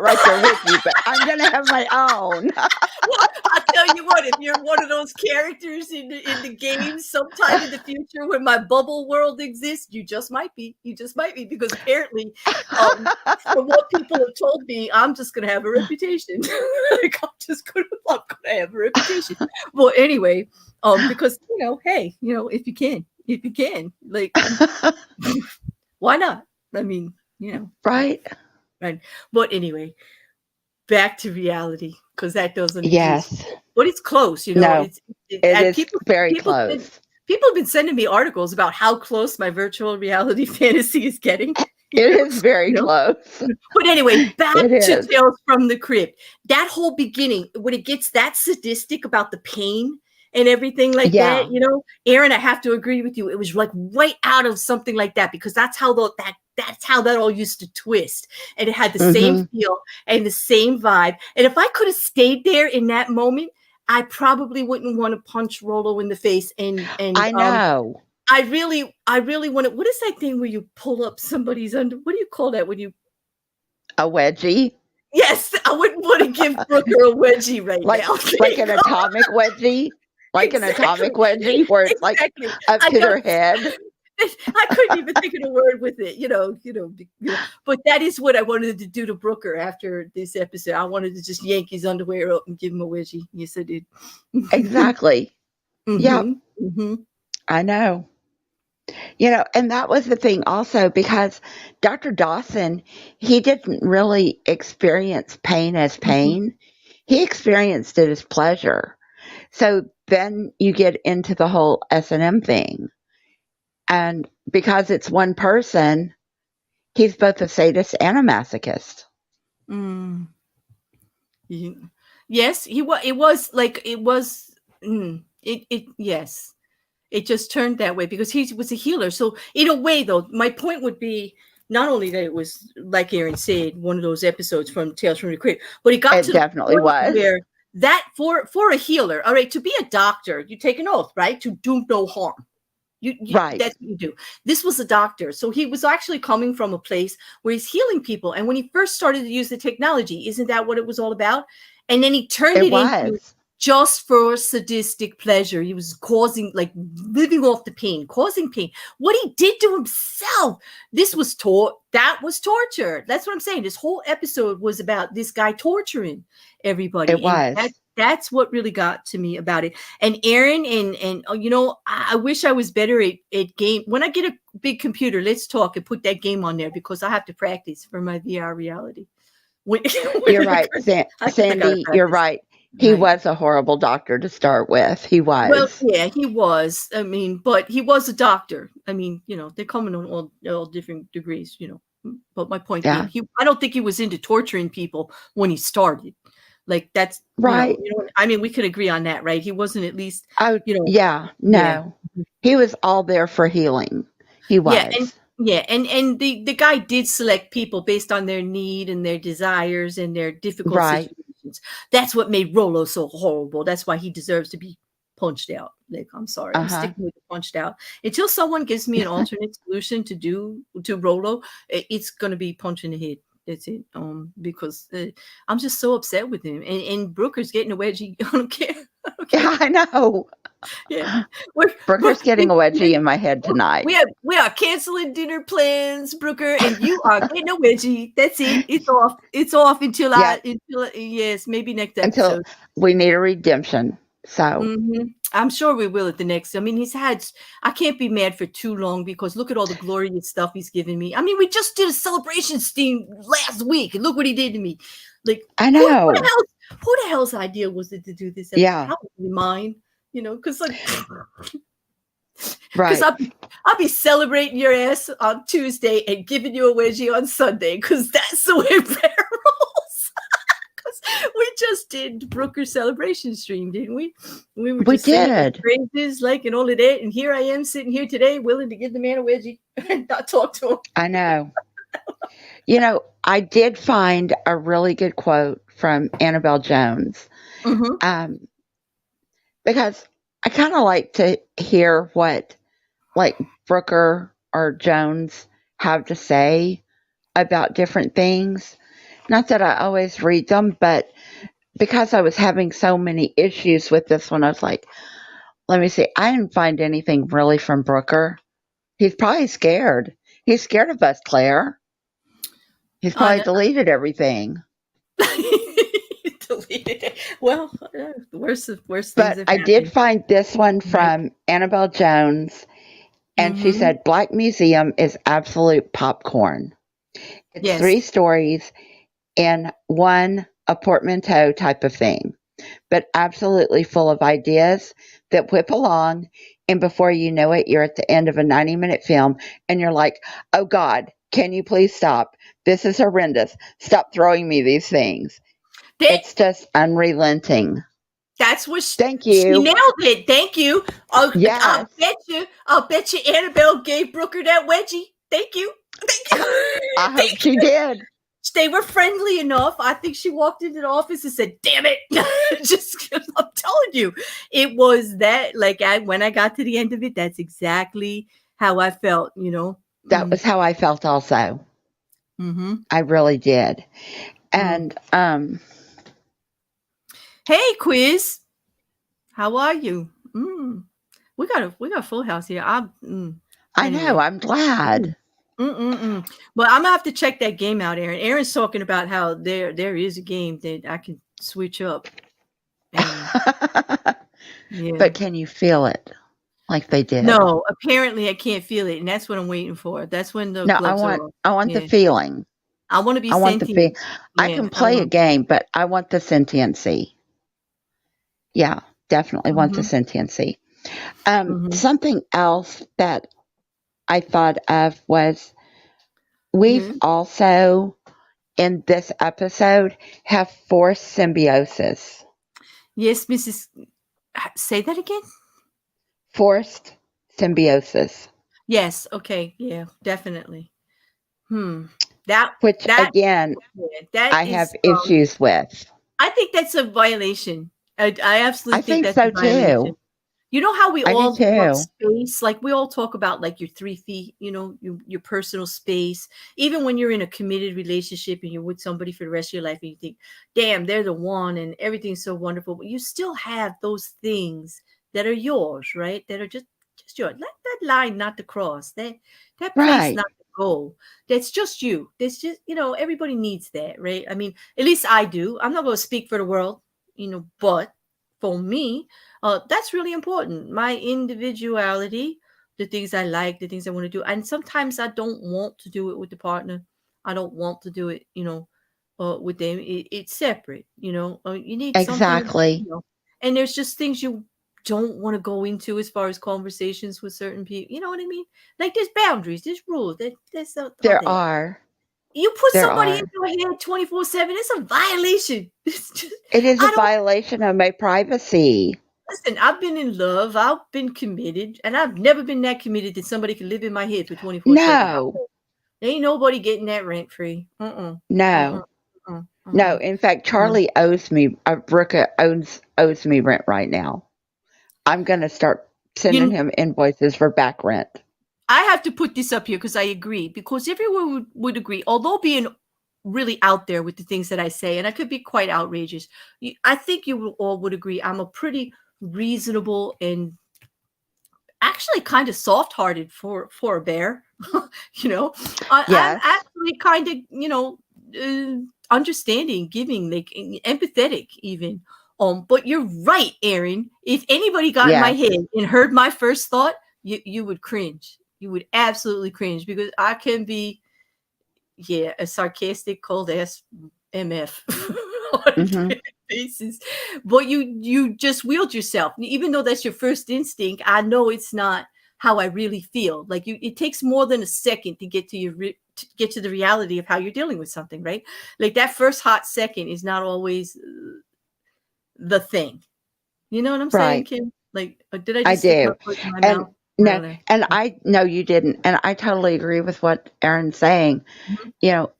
right there with you, but I'm going to have my own. Well, I'll tell you what, if you're one of those characters in the game sometime in the future when my bubble world exists, you just might be. Because apparently, from what people have told me, I'm just going to have a reputation. Like, I'm going to have a reputation. Well, anyway, because, hey, if you can, like, why not? I mean, Right. Right. But anyway, back to reality, because that doesn't exist. But it's close, No, it is very close. People have been sending me articles about how close my virtual reality fantasy is getting. It is very close. But anyway, back to Tales from the Crypt. That whole beginning, when it gets that sadistic about the pain and everything like that, Aaron, I have to agree with you. It was like right out of something like that, because that's how that all used to twist, and it had the same feel and the same vibe. And if I could have stayed there in that moment, I probably wouldn't want to punch Rolo in the face. And I know. I really want to. What is that thing where you pull up somebody's under? What do you call that when you? A wedgie. Yes, I wouldn't want to give Brooker a wedgie right now. Like an atomic wedgie. Like an atomic wedgie where it's like up to their head. I couldn't even think of a word with it, But that is what I wanted to do to Brooker after this episode. I wanted to just yank his underwear up and give him a wedgie. Yes, I did. Exactly. Yeah. I know. And that was the thing also, because Dr. Dawson, he didn't really experience pain as pain. He experienced it as pleasure. So then you get into the whole S&M thing. And because it's one person, he's both a sadist and a masochist. Yes, he was. It was like it was. Yes, it just turned that way because he was a healer. So in a way, though, my point would be not only that it was, like Aaron said, one of those episodes from Tales from the Crypt, but it got to definitely the point was. where that for a healer, all right, to be a doctor, you take an oath, right, to do no harm. Right. That's what you do. This was a doctor. So he was actually coming from a place where he's healing people. And when he first started to use the technology, isn't that what it was all about? And then he turned it into just for sadistic pleasure. He was causing, like, living off the pain, causing pain. What he did to himself, that was torture. That's what I'm saying. This whole episode was about this guy torturing everybody. It was. That's what really got to me about it. And Aaron, and I wish I was better at game. When I get a big computer, let's talk and put that game on there, because I have to practice for my VR reality. You're right, Sandy. You're right. He was a horrible doctor to start with. He was. Well, yeah, he was. I mean, but he was a doctor. I mean, they're coming on all different degrees, But my point being, I don't think he was into torturing people when he started. Like that's Right. I mean, we could agree on that, right? He wasn't at least, Oh, yeah. yeah. No. He was all there for healing. He Yeah, was. and the guy did select people based on their need and their desires and their difficult Right. situations. That's what made Rolo so horrible. That's why he deserves to be punched out. Like, I'm sorry, I'm Uh-huh. sticking with the punched out until someone gives me an alternate solution to Rolo. It's gonna be punch in the head. That's it. Because I'm just so upset with him, and Brooker's getting a wedgie. I don't care. I don't care. Yeah, I know. Yeah, Brooker's getting a wedgie in my head tonight. we are canceling dinner plans, Brooker, and you are getting a wedgie. That's it. It's off. It's off until Yeah. yes, maybe next Until episode. we need a redemption. So I'm sure we will at the next. I mean, I can't be mad for too long because look at all the glorious stuff he's given me. I mean, we just did a celebration steam last week, and look what he did to me. Like, I know. Who the hell's idea was it to do this? Yeah. Probably mine. Because like. Right. Because I'll be celebrating your ass on Tuesday and giving you a wedgie on Sunday because that's the way Bear rolls. Because we just did Brooker's celebration stream, didn't we? We did. Phrases, like, and all of that. And here I am sitting here today willing to give the man a wedgie and not talk to him. I know. I did find a really good quote from Annabelle Jones. Because I kind of like to hear what like Brooker or Jones have to say about different things. Not that I always read them, but because I was having so many issues with this one, I was like, let me see. I didn't find anything really from Brooker. He's probably scared. He's scared of us, Claire. He's probably deleted everything. Deleted it. Well, worse things. But I did find this one from Annabelle Jones, and she said, Black Museum is absolute popcorn. It's 3 stories in one, a portmanteau type of thing, but absolutely full of ideas that whip along, and before you know it, you're at the end of a 90-minute film, and you're like, oh God, can you please stop? This is horrendous. Stop throwing me these things. It's just unrelenting. That's what Thank you. She nailed it. Thank you. Yes. I'll bet you Annabelle gave Brooker that wedgie. Thank you. I hope she did. They were friendly enough. I think she walked into the office and said, damn it. I'm telling you, it was that, like, when I got to the end of it, that's exactly how I felt, That was how I felt also. I really did. And, hey, quiz. How are you? We got a full house here. I know. I'm glad. But I'm gonna have to check that game out, Aaron. Aaron's talking about how there is a game that I can switch up. But can you feel it like they did? No, apparently I can't feel it, and that's what I'm waiting for. That's when the gloves are off. I want the feeling. I want to be sentient. I can play a game, but I want the sentiency. Yeah, definitely want the sentiency. Something else that I thought of was we've also, in this episode, have forced symbiosis. Yes, Mrs. Say that again? Forced symbiosis. Yes. Okay. Yeah, definitely. Again, that I have issues with. I think that's a violation. I absolutely think that's so a violation. too. You know how we all too. space, like we all talk about like your 3 feet, your personal space. Even when you're in a committed relationship and you're with somebody for the rest of your life and you think, damn, they're the one and everything's so wonderful, but you still have those things that are yours, right? That are just yours. Let that line not to cross. That place not to go. That's just you. That's just, everybody needs that, right? I mean, at least I do. I'm not going to speak for the world, but for me, that's really important. My individuality, the things I like, the things I want to do. And sometimes I don't want to do it with the partner. I don't want to do it, with them. It's separate, you need exactly. Something, and there's just things you don't want to go into as far as conversations with certain people. You know what I mean? Like there's boundaries, there's rules. There are. You put There somebody are. in your head 24/7. It's a violation. It's just, It is I a don't violation of my privacy. listen. I've been in love. I've been committed, and I've never been that committed that somebody can live in my head for 24/7. No, Ain't nobody getting that rent free. Uh-uh. no, no. In fact, No. Charlie owes me. Brooker owes me rent right now. I'm gonna start sending You him invoices for back rent. I have to put this up here because I agree. Because everyone would agree, although being really out there with the things that I say, and I could be quite outrageous. I think you all would agree I'm a pretty reasonable and actually kind of soft-hearted for a bear. you know, I'm Yes, actually kind of understanding, giving, like empathetic even. But you're right, Aaron. If anybody got in my yes. head and heard my first thought, you would cringe. You would absolutely cringe because I can be, a sarcastic, cold ass MF on a Hmm. daily basis. But you just wield yourself, even though that's your first instinct. I know it's not how I really feel. Like it takes more than a second to get to to get to the reality of how you're dealing with something, right? Like that first hot second is not always the thing. You know what I'm saying, Right. Kim? Like, did I I just stick my do. foot in my And mouth? no, Really? and I no, you didn't. And I totally agree with what Aaron's saying. Mhm. You know,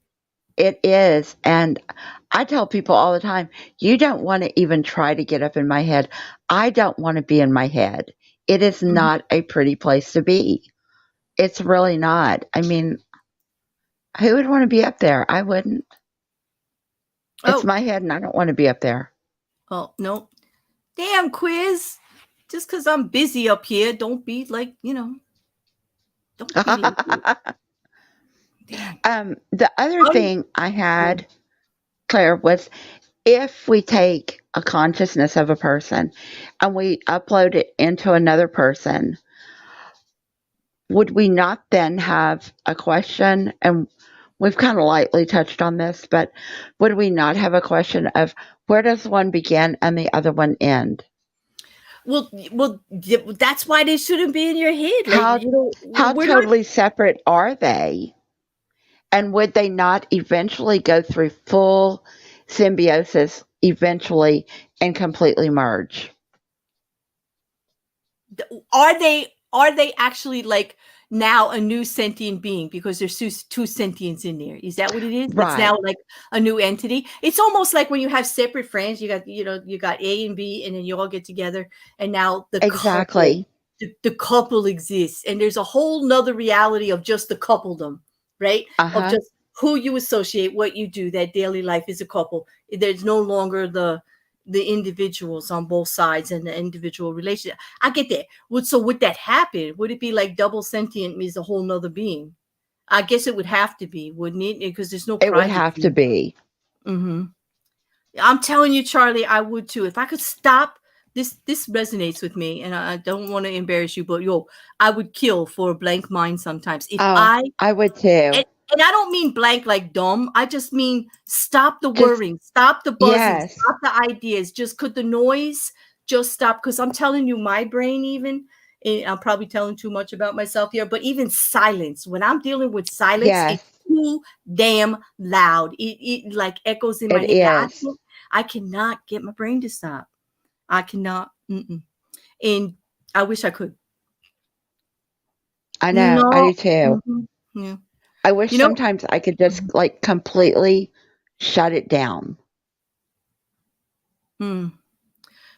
it is. And I tell people all the time, you don't want to even try to get up in my head. I don't want to be in my head. It is Mhm. not a pretty place to be. It's really not. I mean, who would want to be up there? I wouldn't. It's Oh, my head and I don't want to be up there. oh no. Damn, quiz. Just because I'm busy up here, don't be like, don't be like it. Damn. The other Un- thing I had, Claire, was if we take a consciousness of a person and we upload it into another person, would we not then have a question? And we've kind of lightly touched on this, but would we not have a question of where does one begin and the other one end? well, that's why they shouldn't be in your head. Like, How how we're not. totally separate are they? And would they not eventually go through full symbiosis eventually and completely merge? Are they actually like now a new sentient being because there's two sentients in there? Is that what it is? It's Right. now like a new entity. It's almost like when you have separate friends, you got A and B, and then you all get together, and now Exactly. the couple exists, and there's a whole nother reality of just the coupledom, right? Of Uh-huh. just who you associate, what you do, that daily life is a couple. There's no longer the individuals on both sides and the individual relationship. I get that. Would that happen? Would it be like double sentient means a whole nother being? I guess it would have to be, wouldn't it? Because there's no It would have to privacy. be. Hmm. I'm telling you, Charlie, I would too. If I could stop this resonates with me, and I don't want to embarrass you, but I would kill for a blank mind sometimes. If Oh, I I would too. and I don't mean blank like dumb. I just mean stop the Just worrying, stop the buzzing, yes. stop the ideas. Just could the noise just stop? Because I'm telling you, my brain even, and I'm probably telling too much about myself here, but even silence. When I'm dealing with silence, it's Yes, too damn loud. It like echoes in my it head. Yeah, is. I cannot get my brain to stop. I cannot. And I wish I could. I know. I No. do too. Yeah. I wish You know. sometimes I could just like completely shut it down Mm.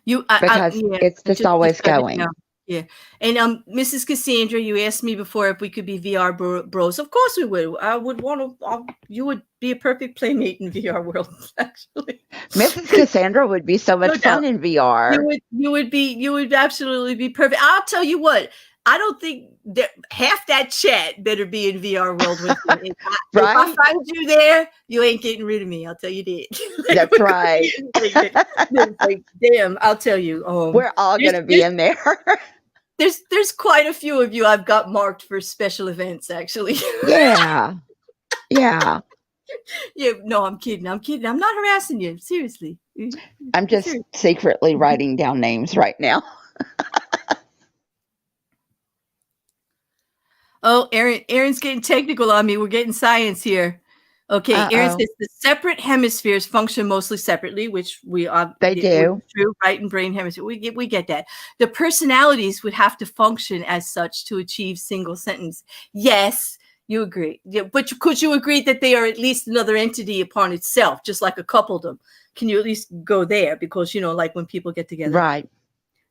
because Yeah, it's I just just always shut it going. down. Yeah, and Mrs. Cassandra, you asked me before if we could be VR bros. Of course we would. I would want to. You would be a perfect playmate in VR world, actually. Mrs. Cassandra would be so No much doubt. fun in You VR, would. You would absolutely be perfect. I'll tell you what. I don't think that half that chat better be in VR world with me. If I right? find you there, you ain't getting rid of me. I'll tell you that. Like, That's we're gonna right. be like, damn. I'll tell you. We're all There's gonna be there's in there. there's quite a few of you I've got marked for special events, actually. Yeah. Yeah. Yeah, no, I'm kidding. I'm kidding. I'm not harassing you. Seriously. I'm just Seriously. secretly writing down names right now. Oh, Aaron's getting technical on me. We're getting science here. Okay, Aaron Uh-oh. says the separate hemispheres function mostly separately, which we are. They do. Which is true, right? And brain hemisphere. We get that. The personalities would have to function as such to achieve single sentence. Yes, you agree. Yeah, but could you agree that they are at least another entity upon itself, just like a coupledom? Can you at least go there? Because, like when people get together. Right.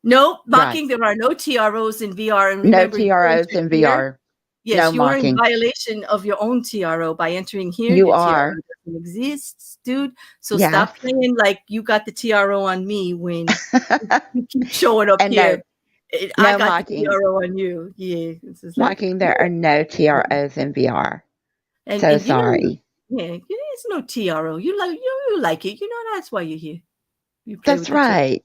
No, mocking. Right. There are no TROs in VR. And No remember, TROs in VR. yes, No you are in mocking. violation of your own TRO by entering here. You Your are. TRO doesn't exist, dude. So Yes. stop playing like you got the TRO on me when you keep showing up And here. I no got mocking. the TRO on you. Yeah. This is like, Mocking, there are no TROs in VR. and Sorry. It's no TRO. You like it. That's why you're here. You play That's with right.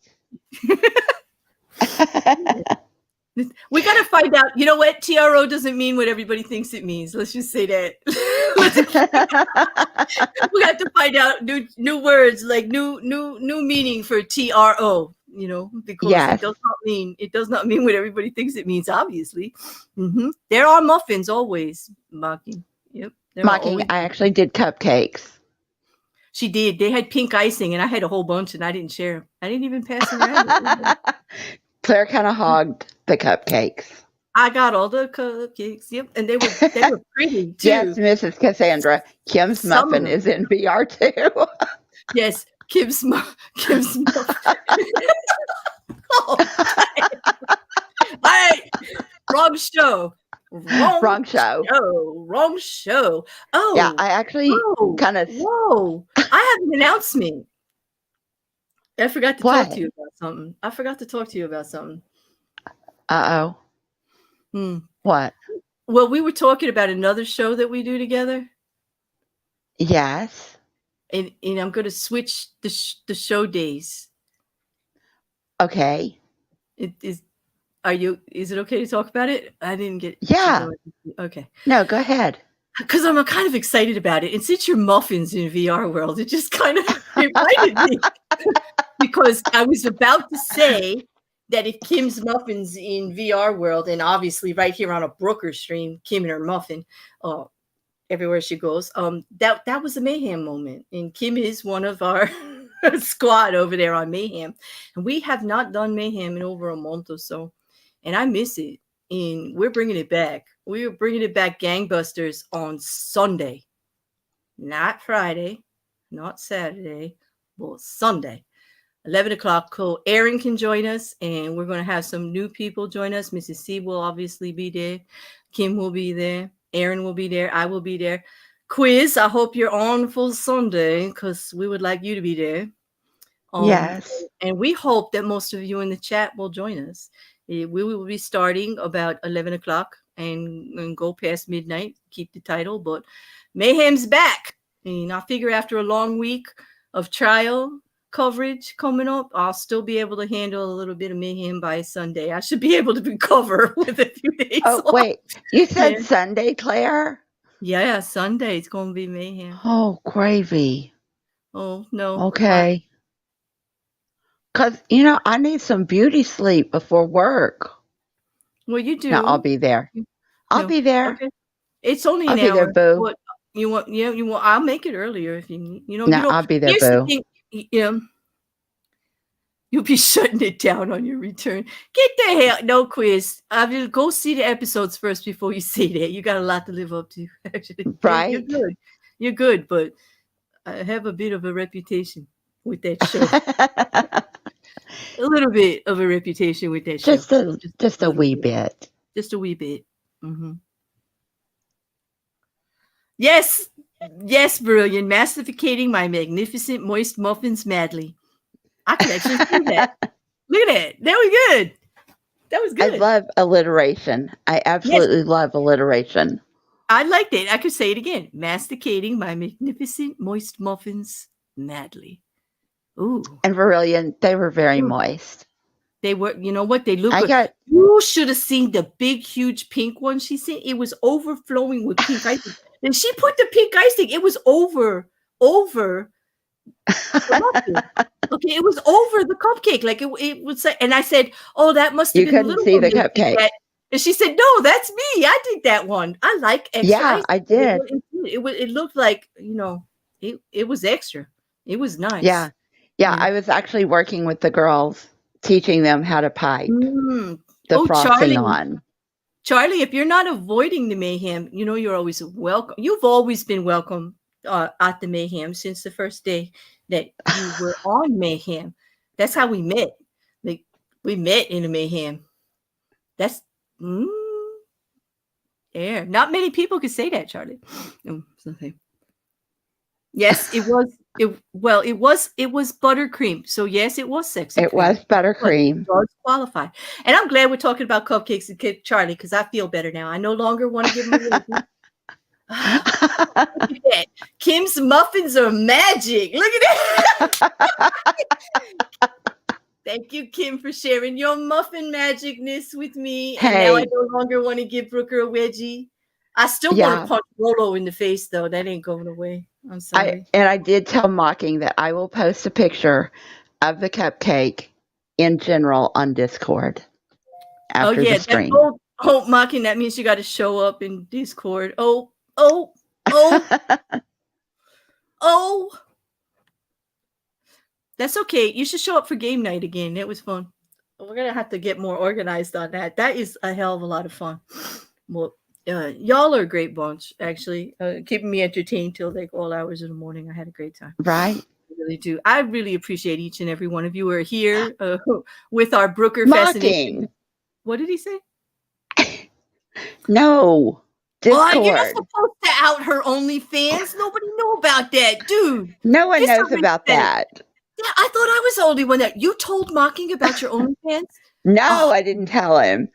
We got to find out. You know what? TRO doesn't mean what everybody thinks it means. Let's just say that. We have to find out new words, like new meaning for TRO. Because Yes. it does not mean what everybody thinks it means. Obviously, there are muffins always mocking. Yep, Mocking. I actually did cupcakes. She did. They had pink icing, and I had a whole bunch, and I didn't share. I didn't even pass them around. Claire kind of hogged the cupcakes. I got all the cupcakes. Yep, and they were pretty too. Yes, Mrs. Cassandra, Kim's muffin is in VR too. Yes, Kim's muffin. Oh, all right, wrong show. Wrong show. Oh, yeah. I actually kind of. Whoa! I have an announcement. I forgot to talk to you about something. Uh-oh. What? Well, we were talking about another show that we do together. Yes. And I'm going to switch the show days. Okay. Is it okay to talk about it? I didn't get. Yeah. Okay. No, go ahead. Because I'm kind of excited about it. And since you're muffins in VR world, it just kind of reminded me. Because I was about to say that if Kim's muffins in VR world, and obviously right here on a Brooker stream, Kim and her muffin, everywhere she goes, that was a mayhem moment. And Kim is one of our squad over there on Mayhem. And we have not done Mayhem in over a month or so. And I miss it. And we're bringing it back. We are bringing it back gangbusters on Sunday. Not Friday, not Saturday, but Sunday. 11 o'clock. Cool. Aaron can join us, and we're going to have some new people join us. Mrs. C will obviously be there. Kim will be there. Aaron will be there. I will be there. Quiz, I hope you're on for Sunday because we would like you to be there. Yes. And we hope that most of you in the chat will join us. We will be starting about 11 o'clock and go past midnight. Keep the title, but Mayhem's back. And I figure after a long week of trial coverage coming up, I'll still be able to handle a little bit of Mayhem by Sunday. I should be able to recover with a few days off. Wait, you said Sunday, Claire? Yeah, Sunday. It's going to be Mayhem. Oh, gravy. Oh, no. Okay. Because, I need some beauty sleep before work. Well, you do. No, I'll be there. I'll be there. Okay. It's only an hour. I'll be there, boo. What, you want? I'll make it earlier if you need. I'll be there, here's boo. The thing, you'll be shutting it down on your return. Get the hell no quiz. I mean, go see the episodes first before you say that. You got a lot to live up to. Actually, right? You're good. You're good, but I have a bit of a reputation with that show. A little bit of a reputation with that show. Just a wee bit. Just a wee bit. Mm-hmm. Yes, brilliant. Masticating my magnificent moist muffins madly. I can actually do that. Look at that. That was good. That was good. I love alliteration. I absolutely love alliteration. I liked it. I could say it again. Masticating my magnificent moist muffins madly. Ooh. And Verillion, they were very moist. They were, you know what? They look you should have seen the big, huge pink one she sent. It was overflowing with pink icing. And she put the pink icing. It was over the muffin. Okay, it was over the cupcake. Like it was, and I said, "Oh, that must have been." You couldn't see the cupcake. And she said, "No, that's me. I did that one. I like extra." Yeah, I did. It looked like, it was extra. It was nice. Yeah. I was actually working with the girls, teaching them how to pipe the frosting on. Charlie, if you're not avoiding the mayhem, you're always welcome. You've always been welcome at the mayhem since the first day that you were on mayhem. That's how we met. Like, we met in a mayhem. That's yeah. Not many people could say that, Charlie. Something. Yes, it was. It was buttercream. So yes, it was sexy. It was buttercream. It does qualify. And I'm glad we're talking about cupcakes and Charlie, because I feel better now. I no longer want to give him a Look at that. Kim's muffins are magic. Look at that. Thank you, Kim, for sharing your muffin magicness with me. And now I no longer want to give Brooker a wedgie. I still want to punch Rolo in the face, though. That ain't going away. I'm sorry. I did tell Mocking that I will post a picture of the cupcake in general on Discord after the stream. Mocking, that means you got to show up in Discord. Oh. That's okay. You should show up for game night again. It was fun. We're going to have to get more organized on that. That is a hell of a lot of fun. Well, y'all are a great bunch, actually. Keeping me entertained till like all hours of the morning. I had a great time. Right. I really do. I really appreciate each and every one of you who are here with our Brooker fascination. What did he say? No. Discord. You're not supposed to out her OnlyFans. Nobody know about that, dude. No one knows about that. Yeah, I thought I was the only one that you told Mocking about your OnlyFans. No, I didn't tell him.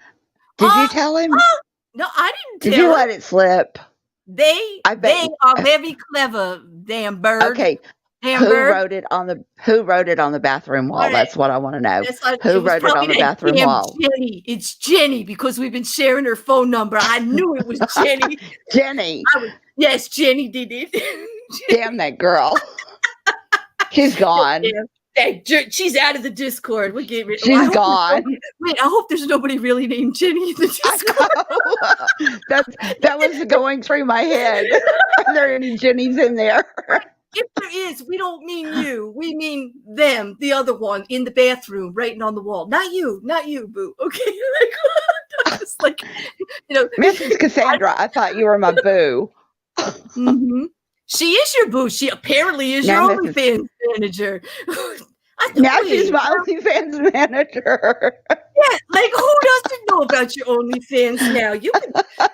Did you tell him? No, I didn't tell him. Did you let it slip? They are very clever, damn bird. Okay. Who wrote it on the bathroom wall? Right. That's what I want to know. Who wrote it on the bathroom wall? Jenny. It's Jenny, because we've been sharing her phone number. I knew it was Jenny. Jenny. Yes, Jenny did it. Damn that girl. She's gone. She's out of the Discord. We're getting rid. She's gone. Wait, I hope there's nobody really named Jenny in the Discord. That was going through my head. Are there any Jennies in there? If there is, we don't mean you. We mean them, the other one in the bathroom, writing on the wall. Not you, boo. Okay, just like Mrs. Cassandra. I thought you were my boo. Mm-hmm. She is your boo. She apparently is your OnlyFans manager. Now she's my OnlyFans manager. Yeah, like who doesn't know about your OnlyFans now?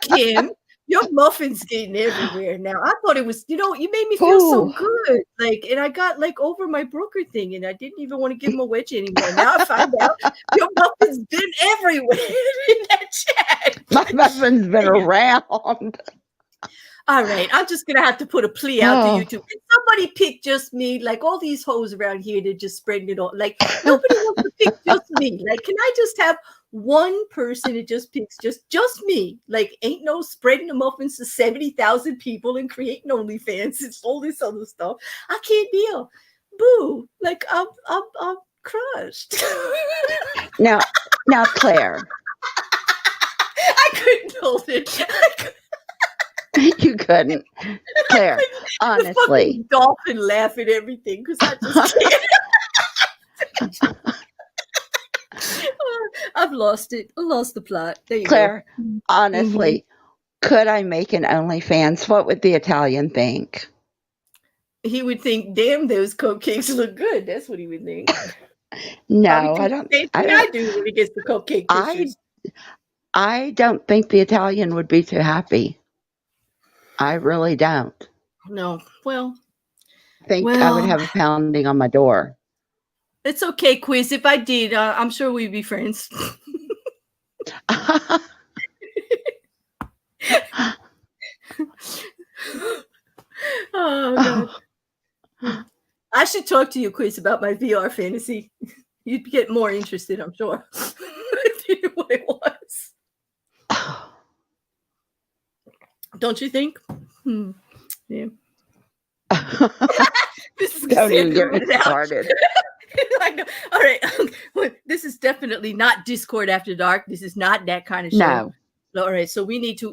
Kim. Your muffin's getting everywhere now. I thought it was, you made me feel so good. Like, and I got like over my Brooker thing, and I didn't even want to give him a wedge anymore. Now I find out your muffin's been everywhere in that chat. My muffin's been around. All right, I'm just gonna have to put a plea out to YouTube. Can somebody pick just me? Like all these hoes around here, they're just spreading it all. Like nobody wants to pick just me. Like, can I just have one person that just picks just me? Like, ain't no spreading the muffins to 70,000 people and creating OnlyFans. It's all this other stuff. I can't deal. Boo! Like I'm crushed. Now, Claire. I couldn't hold it. You couldn't, Claire. Honestly, dolphin laugh at everything because I just can't. I've lost it. I lost the plot. There you Claire, go. Honestly, could I make an OnlyFans? What would the Italian think? He would think, "Damn, those cupcakes look good." That's what he would think. No, I don't. I do when he gets the cupcake pictures. I don't think the Italian would be too happy. I really don't. No. Well, I think I would have a pounding on my door. It's okay, Quiz. If I did, I'm sure we'd be friends. Oh, God. I should talk to you, Quiz, about my VR fantasy. You'd get more interested, I'm sure. If you knew what it was. Don't you think? Yeah. This is don't even get me started. I know. All right. This is definitely not Discord After Dark. This is not that kind of show. No. All right, so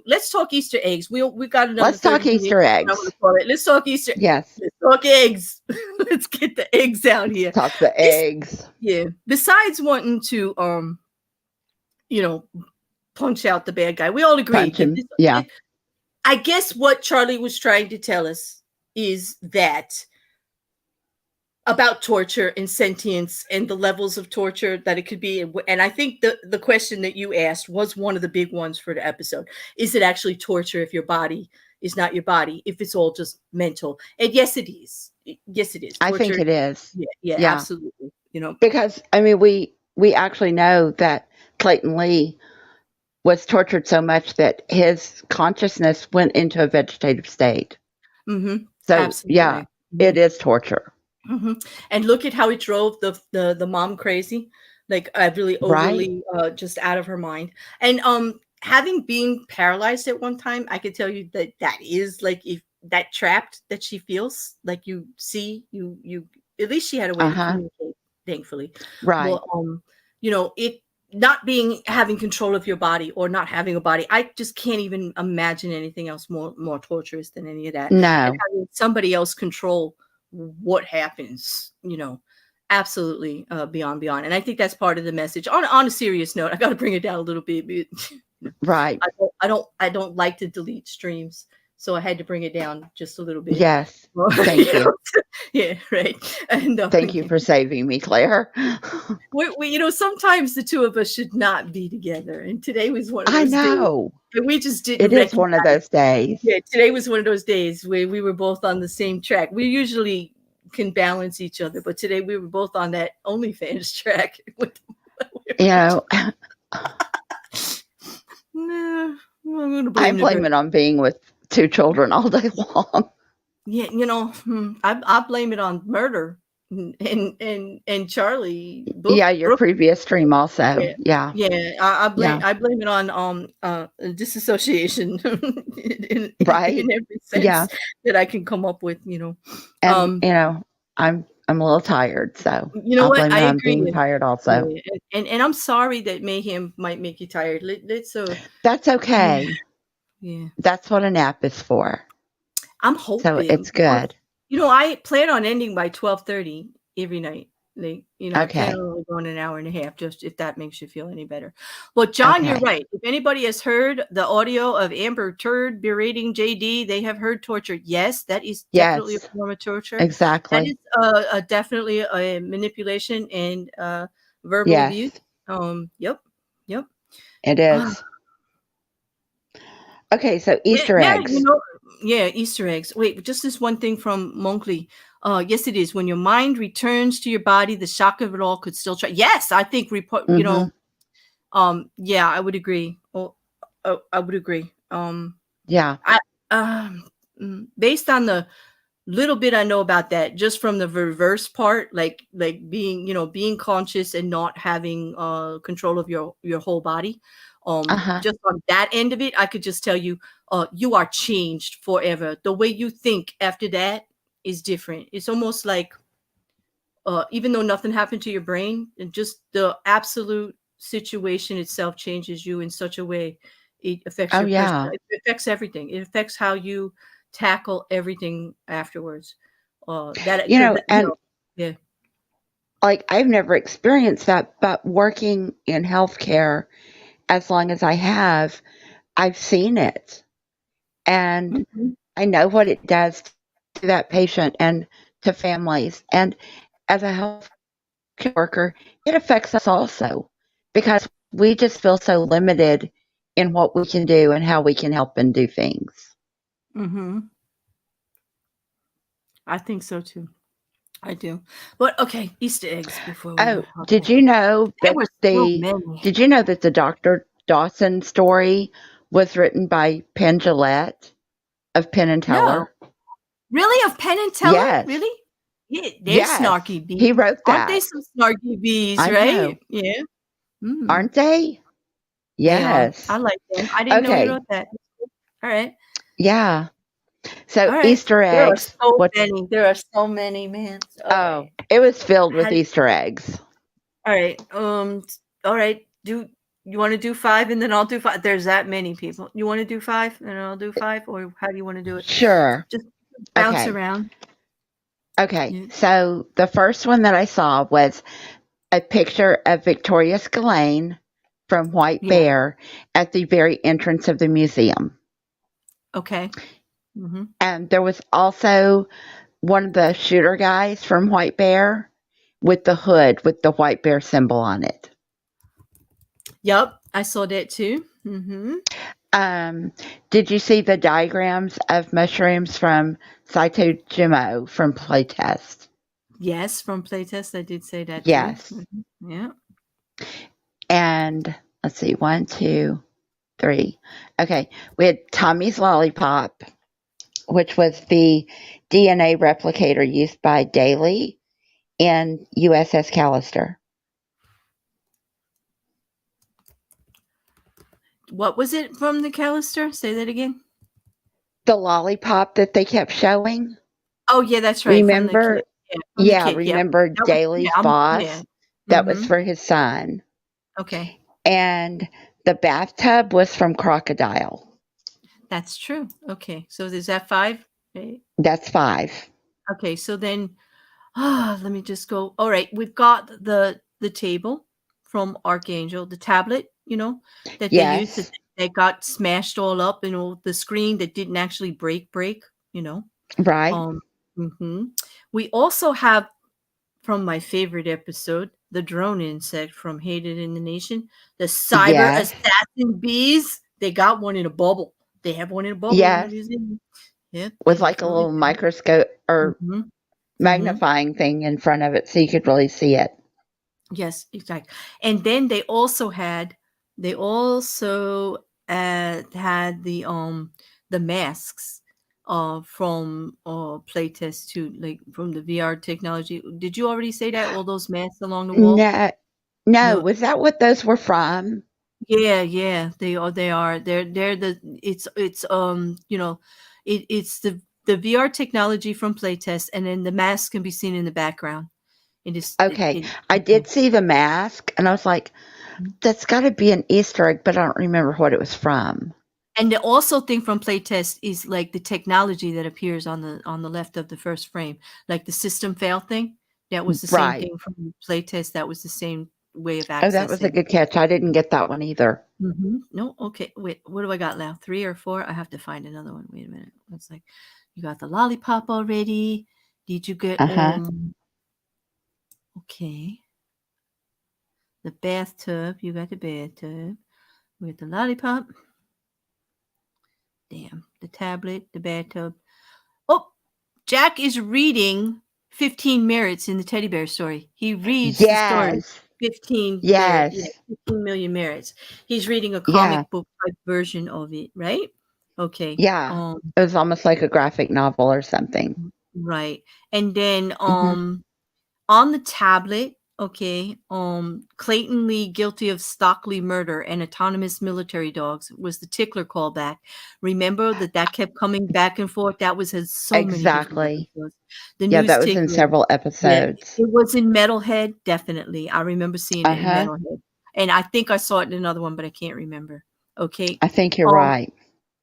let's talk Easter eggs. We got another. Let's talk 30 minutes, Easter eggs. I wanna call it. Let's talk Easter. Yes. Let's talk eggs. Let's get the eggs out here. Talk the eggs. Yeah. Besides wanting to punch out the bad guy, we all agree. Punch him. Yeah. I guess what Charlie was trying to tell us is that about torture and sentience and the levels of torture that it could be. And I think the question that you asked was one of the big ones for the episode. Is it actually torture if your body is not your body, if it's all just mental? And yes, it is. Yes, it is. Torture, I think it is. Yeah, absolutely. Because, I mean, we actually know that Clayton Lee was tortured so much that his consciousness went into a vegetative state. Mm-hmm. So, absolutely. Yeah, it is torture. Mm-hmm. And look at how it drove the mom crazy, like really overly just out of her mind. And having been paralyzed at one time, I could tell you that is like if that trapped that she feels, like you see you at least she had a way to communicate, thankfully. Right. Well, it not having control of your body or not having a body, I just can't even imagine anything else more torturous than any of that. No. And having somebody else control what happens, absolutely beyond. And I think that's part of the message. On a serious note, I got to bring it down a little bit. Right. I don't like to delete streams, so I had to bring it down just a little bit. Yes. Thank you. Yeah, right. And thank you for saving me, Claire. we sometimes the two of us should not be together, and today was one of those I know. days. And we just didn't. It is one of those days. Yeah, today was one of those days where we were both on the same track. We usually can balance each other, but today we were both on that OnlyFans track. Nah, I'm blame it on being with two children all day long. Yeah, I blame it on murder and Charlie. Your previous stream also. Yeah. I blame it on disassociation in every sense that I can come up with. And I'm a little tired, so I'll blame what? it I on agree. being tired also. And I'm sorry that mayhem might make you tired. That's okay. Yeah, that's what a nap is for. I'm hoping. So it's good. I plan on ending by 12:30 every night. I Okay. plan on only going an hour and a half, just if that makes you feel any better. Well, John, you're right. If anybody has heard the audio of Amber Turd berating JD, they have heard torture. Yes, that is definitely a form of torture. Exactly. That is definitely a manipulation and verbal abuse. Yep. It is. Okay, so Easter eggs. Easter eggs. Wait, just this one thing from Monkley. Yes, it is. When your mind returns to your body, the shock of it all could still try. Yes, I think I would agree. I would agree. Based on the little bit I know about that, just from the reverse part, like being conscious and not having control of your whole body. Just on that end of it, I could just tell you, you are changed forever. The way you think after that is different. It's almost like, even though nothing happened to your brain, and just the absolute situation itself changes you in such a way, it affects your personality. It affects everything. It affects how you tackle everything afterwards. Like I've never experienced that, but working in healthcare as long as I have, I've seen it, and I know what it does to that patient and to families. And as a healthcare worker, it affects us also, because we just feel so limited in what we can do and how we can help and do things. I think so too. I do. But okay, Easter eggs before we did you know that did you know that the Dr. Dawson story was written by Penn Jillette of Penn and Teller? No. Really? Of Penn and Teller? Yes. Really? Yeah, they're snarky bees. He wrote that. Aren't they some snarky bees, right? Know. Yeah. Aren't they? Yes. I like them. I didn't know he wrote that. All right. Yeah. So Easter eggs. There are so many, man. It was filled with Easter eggs. All right. All right. Do you want to do 5 and then I'll do 5? There's that many people. You want to do 5 and I'll do 5, or how do you want to do it? Sure. Just bounce Okay. around. Okay. Yeah. So the first one that I saw was a picture of Victoria Spillane from White Yeah. Bear at the very entrance of the museum. Okay. Mm-hmm. And there was also one of the shooter guys from White Bear with the hood with the White Bear symbol on it. Yep, I saw that too. Mm-hmm. Did you see the diagrams of mushrooms from Saito Jimo from Playtest? Yes, from playtest, I did say that too. Yes. Mm-hmm. Yeah. And let's see, 1, 2, 3. Okay, we had Tommy's Lollipop, which was the DNA replicator used by Daly in USS Callister. What was it from the Callister? Say that again. The lollipop that they kept showing. Oh yeah, that's right. Remember? From the kid. Yeah, from the kid. Remember That was, Daly's boss? yeah. That was Mm-hmm. for his son. Okay. And the bathtub was from Crocodile. That's true. Okay. So is that 5? Okay. That's 5. Okay. So then, let me just go. All right. We've got the table from Archangel, the tablet, that they used. Yes. That got smashed all up, the screen that didn't actually break, Right. Mm-hmm. We also have, from my favorite episode, the drone insect from Hated in the Nation, the cyber Yes. assassin bees. They got one in a bubble. They have one in a bubble in Yes. the museum. Yeah, With like a little microscope or magnifying thing in front of it so you could really see it. Yes, exactly. And then they also had the masks from playtest too, like from the VR technology. Did you already say that? All those masks along the wall? No. Was that what those were from? Yeah, they are. They're it's the VR technology from playtest, and then the mask can be seen in the background. Okay. I did see the mask and I was like, that's got to be an Easter egg, but I don't remember what it was from. And the also thing from playtest is like the technology that appears on the left of the first frame, like the system fail thing. That was the same thing from playtest. That was the same way of accessing. Oh, that was a good catch. I didn't get that one either. Mm-hmm. No, okay. Wait, what do I got now? 3 or 4? I have to find another one. Wait a minute. It's like you got the lollipop already. Did you get okay. The bathtub. You got the bathtub. We got the lollipop. Damn. The tablet, the bathtub. Oh, Jack is reading 15 Merits in the Teddy Bear story. He reads the story. 15 million merits. He's reading a comic book type version of it, right? Okay. Yeah. It was almost like a graphic novel or something. Right. And then on the tablet, okay, Clayton Lee guilty of Stockley murder and autonomous military dogs was the tickler callback. Remember that kept coming back and forth. That was so many different episodes. That was in several episodes. Yeah, it was in Metalhead, definitely. I remember seeing it in Metalhead. And I think I saw it in another one, but I can't remember. Okay. I think you're right.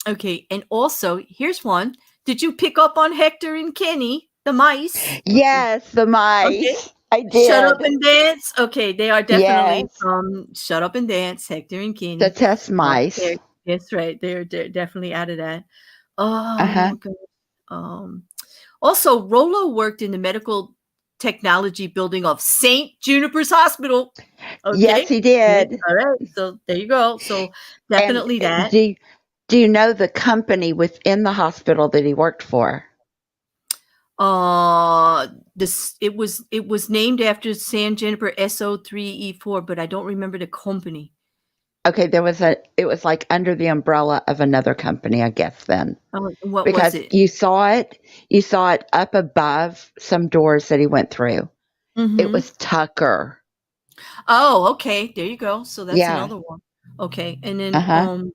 Okay. And also, here's one. Did you pick up on Hector and Kenny, the mice? Yes, the mice. Okay. I did. Shut Up and Dance. Okay, they are definitely from Shut Up and Dance, Hector and Kenny. The test mice. That's right. They're definitely out of that. Oh, God. Also, Rolo worked in the medical technology building of St. Juniper's Hospital. Okay? Yes, he did. All right. So there you go. So definitely that. Do you know the company within the hospital that he worked for? It was named after San Juniper SO3E4, but I don't remember the company. Okay, it was like under the umbrella of another company, I guess then. What because was it? You saw it up above some doors that he went through. Mm-hmm. It was Tucker. Oh, okay. There you go. So that's another one. Okay. And then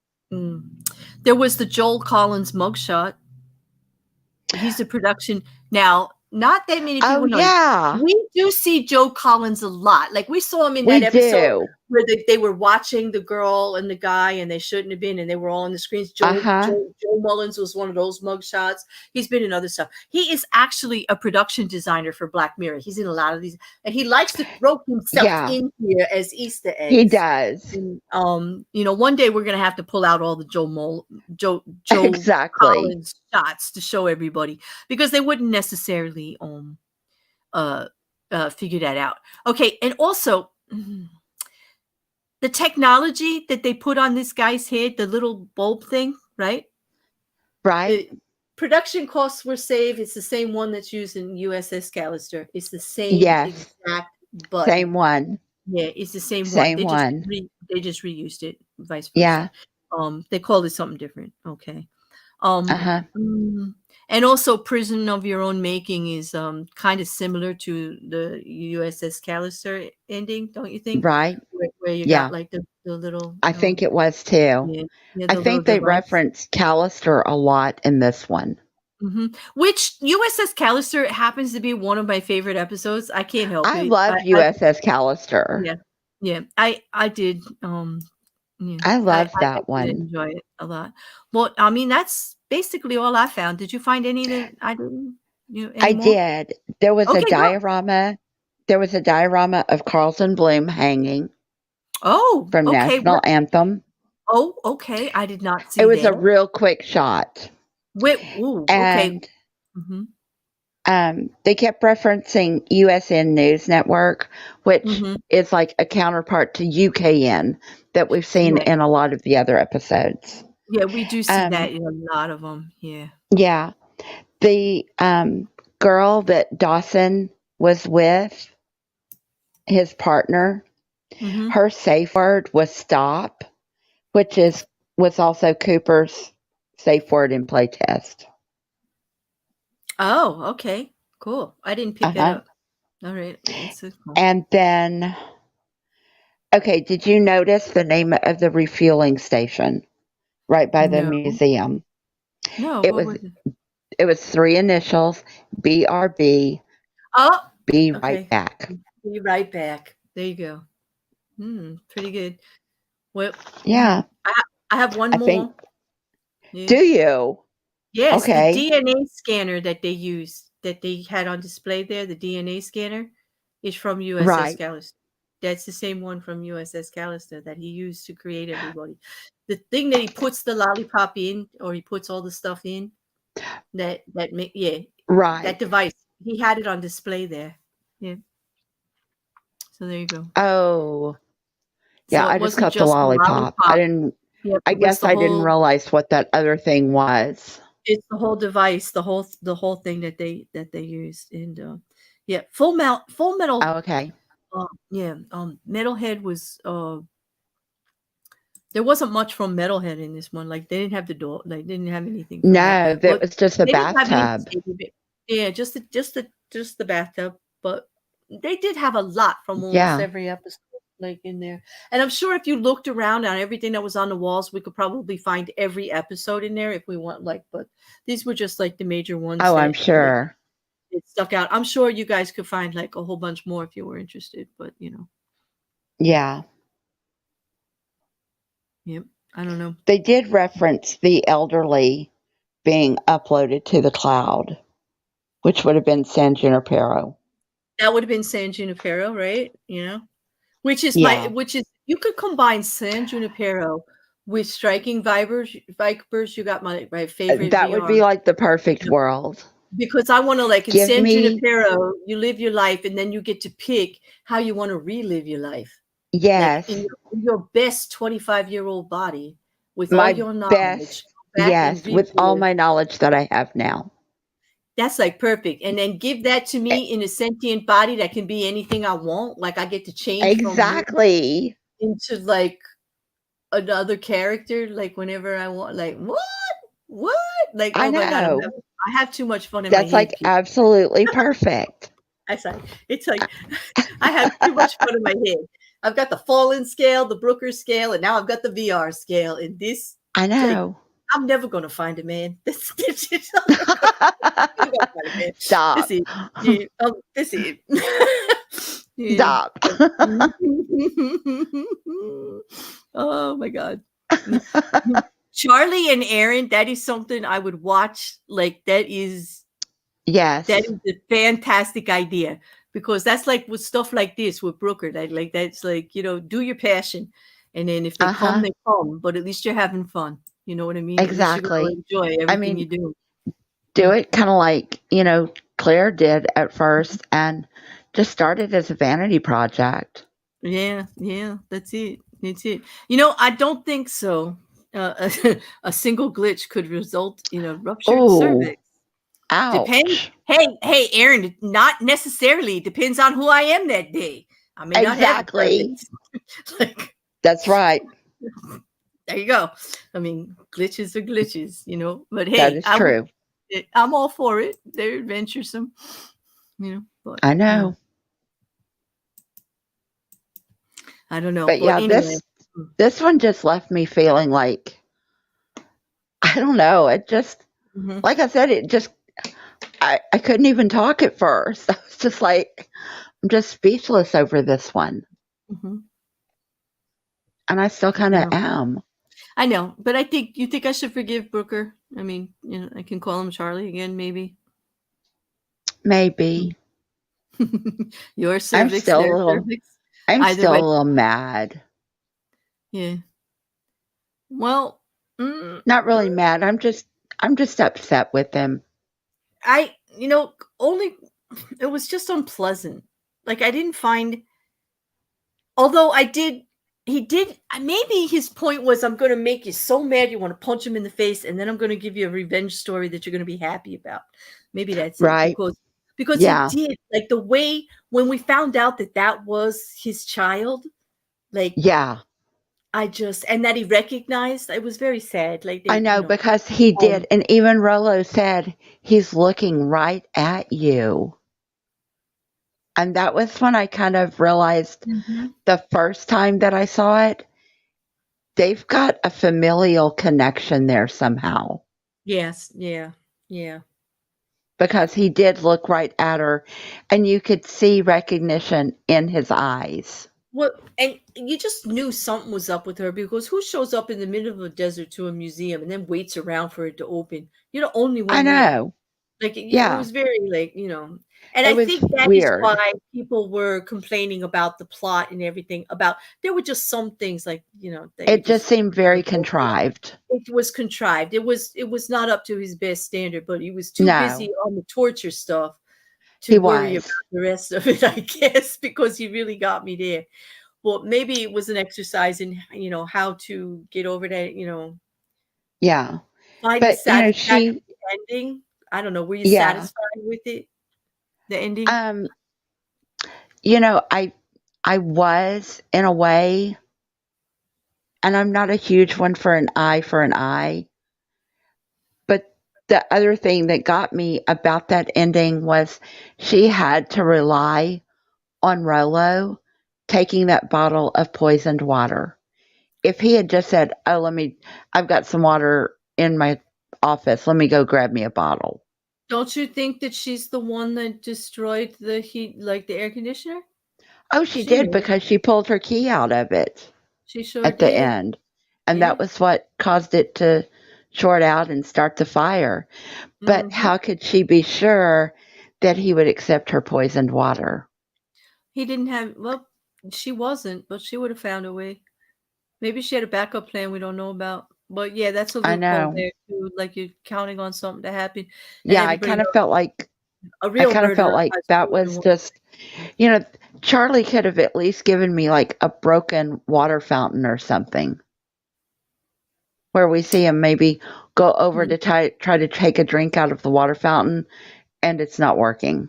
there was the Joel Collins mugshot. He's the production. Now, not that many people Oh, know. yeah. We do see Joe Collins a lot. Like we saw him in We that episode do. where they were watching the girl and the guy, and they shouldn't have been, and they were all on the screens. Joe Mullins was one of those mugshots. He's been in other stuff. He is actually a production designer for Black Mirror. He's in a lot of these, and he likes to throw himself in here as Easter eggs. He does. And, one day we're gonna have to pull out all the Joe Exactly. Collins shots to show everybody, because they wouldn't necessarily figure that out. Okay, and also the technology that they put on this guy's head, the little bulb thing, right? Right. The production costs were saved. It's the same one that's used in USS Callister. It's the same exact button. Same one. Yeah, it's the same one. They just reused it, vice versa. Yeah. They called it something different. Okay. And also Prison of Your Own Making is kind of similar to the USS Callister ending, don't you think? Right. Where you got like the little I think it was too. Yeah, I think they referenced Callister a lot in this one. Mm-hmm. Which USS Callister happens to be one of my favorite episodes. I can't help it. I love USS Callister. Yeah. I did. I love that I one. Enjoy it a lot. Well, I mean, that's basically all I found. Did you find any that I didn't? I did. There was a diorama. There was a diorama of Carlton Bloom hanging. Oh, from National Anthem. Oh, okay. I did not see. It was a real quick shot. And they kept referencing USN News Network, which is like a counterpart to UKN that we've seen in a lot of the other episodes. Yeah, we do see that in a lot of them. Yeah. Yeah. The girl that Dawson was with, his partner, her safe word was stop, which was also Cooper's safe word in playtest. Oh, okay. Cool. I didn't pick that up. All right. Cool. And then, okay, did you notice the name of the refueling station right by the museum? No. It was 3 initials, BRB. Oh. Be right back. Be right back. There you go. Pretty good. Well, yeah. I have one more. Do you? Yes. Okay. The DNA scanner that they had on display there, the DNA scanner, is from USS Callister. That's the same one from USS Callister that he used to create everybody. The thing that he puts the lollipop in, or he puts all the stuff in, that device. He had it on display there. Yeah. So there you go. Oh. Yeah, so I just cut the lollipop. I didn't. Yep, I guess I didn't realize what that other thing was. It's the whole device, the whole thing that they used, and Full Metal. Oh, okay. Metalhead was. There wasn't much from Metalhead in this one. Like they didn't have the door. They didn't have anything. No, that was just the bathtub. Yeah, just the bathtub. But they did have a lot from almost every episode. Like in there, and I'm sure if you looked around on everything that was on the walls, we could probably find every episode in there if we want. But these were just like the major ones. Oh, I'm sure it stuck out. I'm sure you guys could find like a whole bunch more if you were interested. But yeah. Yep. I don't know. They did reference the elderly being uploaded to the cloud, which would have been San Junipero. That would have been San Junipero, right? Which is you could combine San Junipero with Striking Vipers. You got my favorite. That VR. would be like the perfect world. Because I want to in San Junipero, you live your life and then you get to pick how you want to relive your life. Yes. In your best 25-year-old body with all your knowledge. Yes, with all my knowledge that I have now. That's like perfect. And then give that to me in a sentient body that can be anything I want. Like I get to change exactly into like another character, like whenever I want. Like what? Like I know. My God, I have too much fun in That's my head. That's like absolutely perfect. It's like I have too much fun in my head. I've got the Fallen scale, the Brooker scale, and now I've got the VR scale. And this I know. I'm never gonna find a man. This is I'm never gonna find a man. Stop. This is yeah, this is yeah. Stop. Oh my God. Charlie and Aaron, that is something I would watch. Like that is Yes. a fantastic idea because that's like with stuff like this with Brooker. That's like, do your passion. And then if they come, they come. But at least you're having fun. You know what I mean? Exactly. At least you're gonna enjoy everything you do. Do it kind of like, Claire did at first and just started as a vanity project. Yeah, that's it. That's it. I don't think so. A single glitch could result in a ruptured cervix. Ouch. Depends. Hey, Aaron. Not necessarily. Depends on who I am that day. I may not have a like. That's right. There you go. I mean, glitches are glitches, But hey, that is true. I'm all for it. They're adventuresome, But, I know. I don't know. But yeah, anyway. This one just left me feeling like, I don't know. It just, like I said, I couldn't even talk at first. I was just like, I'm just speechless over this one. And I still kind of am. I know, but you think I should forgive Brooker? I mean, I can call him Charlie again, maybe. Maybe. Your cervix, I'm still a little mad. Yeah. Well, not really mad. I'm just upset with him. Only it was just unpleasant. Like I didn't find, although he did, maybe his point was, I'm going to make you so mad you want to punch him in the face, and then I'm going to give you a revenge story that you're going to be happy about. Maybe that's right. It. Because he did, like the way, when we found out that was his child, like, and that he recognized, it was very sad. Like I know, because he did. And even Rolo said, he's looking right at you. And that was when I kind of realized the first time that I saw it, they've got a familial connection there somehow. Yes. Yeah. Because he did look right at her and you could see recognition in his eyes. Well, and you just knew something was up with her, because who shows up in the middle of a desert to a museum and then waits around for it to open? You're the only one. I know. There. Like, it was very, like, and I think that weird. is why people were complaining about the plot and everything. There were just some things, like, it just seemed very contrived. It was contrived. It was not up to his best standard, but he was too busy on the torture stuff to worry about the rest of it, I guess, because he really got me there. Well, maybe it was an exercise in, how to get over that, Yeah. Find the satisfaction ending. I don't know. Were you satisfied with it? The ending? I was, in a way, and I'm not a huge one for an eye for an eye. But the other thing that got me about that ending was she had to rely on Rolo taking that bottle of poisoned water. If he had just said, I've got some water in my office, let me go grab me a bottle. Don't you think that she's the one that destroyed the heat, like the air conditioner? Oh, she did, because she pulled her key out of it. She sure at the end. And that was what caused it to short out and start the fire. But how could she be sure that he would accept her poisoned water? He didn't have, she wasn't, but she would have found a way. Maybe she had a backup plan we don't know about. But yeah, that's a loophole there too. Like, you're counting on something to happen. Yeah, I kind of felt like that was just, Charlie could have at least given me like a broken water fountain or something, where we see him maybe go over to try to take a drink out of the water fountain and it's not working.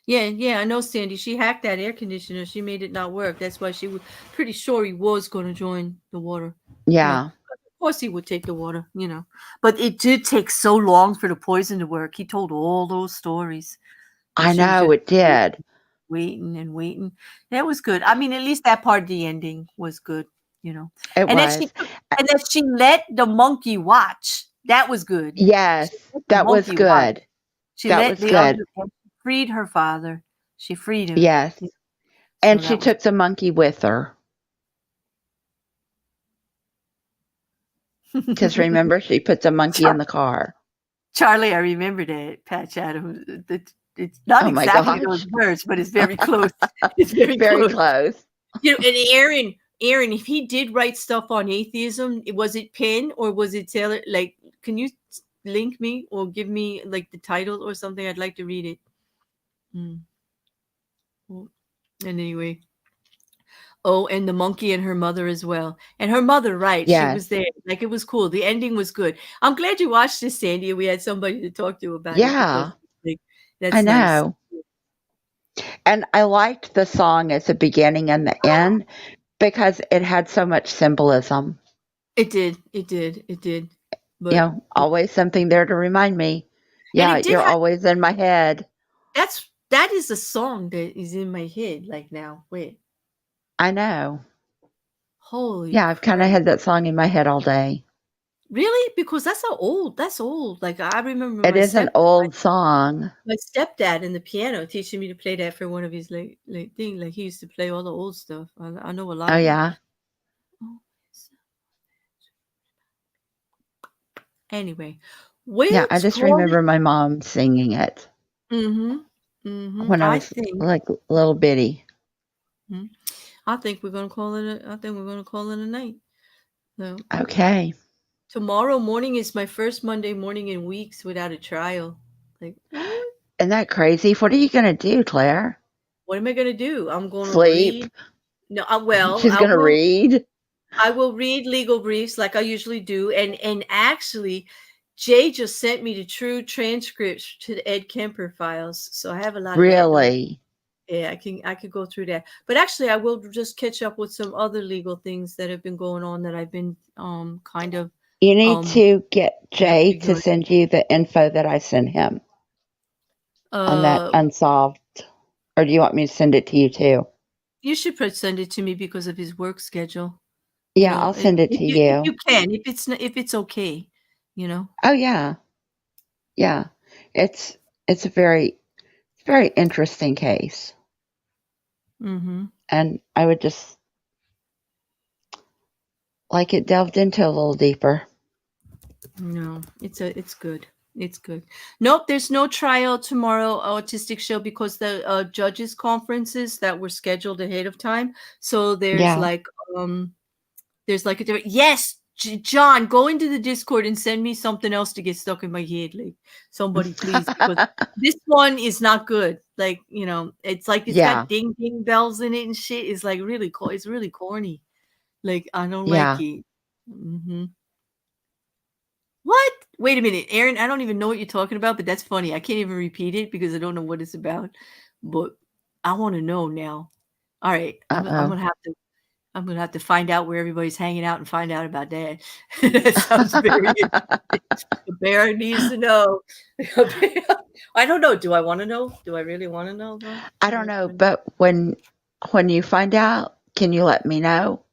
Yeah, I know, Sandy. She hacked that air conditioner. She made it not work. That's why she was pretty sure he was going to join the water. Yeah. Of course he would take the water, But it did take so long for the poison to work. He told all those stories. I know, it did. Waiting and waiting. That was good. I mean, at least that part of the ending was good. you know. It And then was. she let the monkey watch. That was good. Yes, She let the that was monkey watch. good. She That let was the good. other and she freed her father. She freed him. Yes. So And she that was took the monkey with her. Because remember, she put the monkey in the car. Charlie, I remember that, Patch Adams. It's not Oh my exactly those gosh. words, but it's very close. It's very, Very close. close. You know, and Aaron, if he did write stuff on atheism, was it Penn or was it Taylor? Like, can you link me or give me like the title or something? I'd like to read it. Well, and anyway. Oh, and the monkey and her mother as well. And her mother, right? She was Yes. there. Like, it was cool. The ending was good. I'm glad you watched this, Sandy. We had somebody to talk to about it because Yeah, like, I that's nice. know. And I liked the song at the beginning and the end because it had so much symbolism. It did. But Always something there to remind me. Yeah, it did you're always in my head. that is a song that is in my head like now. Wait. I know. Holy Yeah, I've kind of crap. had that song in my head all day. Really? Because that's old. Like, I remember It is an old song. my stepdad in the piano teaching me to play that for one of his like thing. Like, he used to play all the old stuff. I know a lot Oh, of it. yeah. Anyway, Yeah, I let's just call remember my mom singing it it. when I I was think like little bitty. I think we're gonna call it. I think we're gonna call it a night. So Okay. tomorrow morning is my first Monday morning in weeks without a trial. Like, what? Isn't that crazy? What are you going to do, Claire? What am I gonna do? I'm gonna Sleep? read. No, well, She's going to read? I will read legal briefs like I usually do, and actually, Jay just sent me the true transcripts to the Ed Kemper files, so I have a lot of that done. Really? Yeah, I could go through that. But actually, I will just catch up with some other legal things that have been going on that I've been kind of You need to get Jay to figuring. send you the info that I sent him on that unsolved. Or do you want me to send it to you too? You should send it to me because of his work schedule. Yeah, I'll send it to if you. you can, if it's okay, Oh yeah. Yeah. It's a very interesting case. Mm-hmm. And I would just like it delved into a little deeper. No, it's good. It's good. Nope, there's no trial tomorrow, Autistic Show, because the judges conferences that were scheduled ahead of time. So there's Yeah. there's like a different. Yes, John, go into the Discord and send me something else to get stuck in my head, like somebody please, because this one is not good. Like, it's like it's Yeah. got ding ding bells in it and shit. It's like really cool. It's really corny. Like, I don't Yeah. like it. Mm-hmm. What? Wait a minute, Aaron. I don't even know what you're talking about, but that's funny. I can't even repeat it because I don't know what it's about. But I want to know now. All right, I'm gonna have to find out where everybody's hanging out and find out about that. That sounds very interesting. The bear needs to know. I don't know. Do I want to know? Do I really want to know though? I don't know, but when you find out, can you let me know?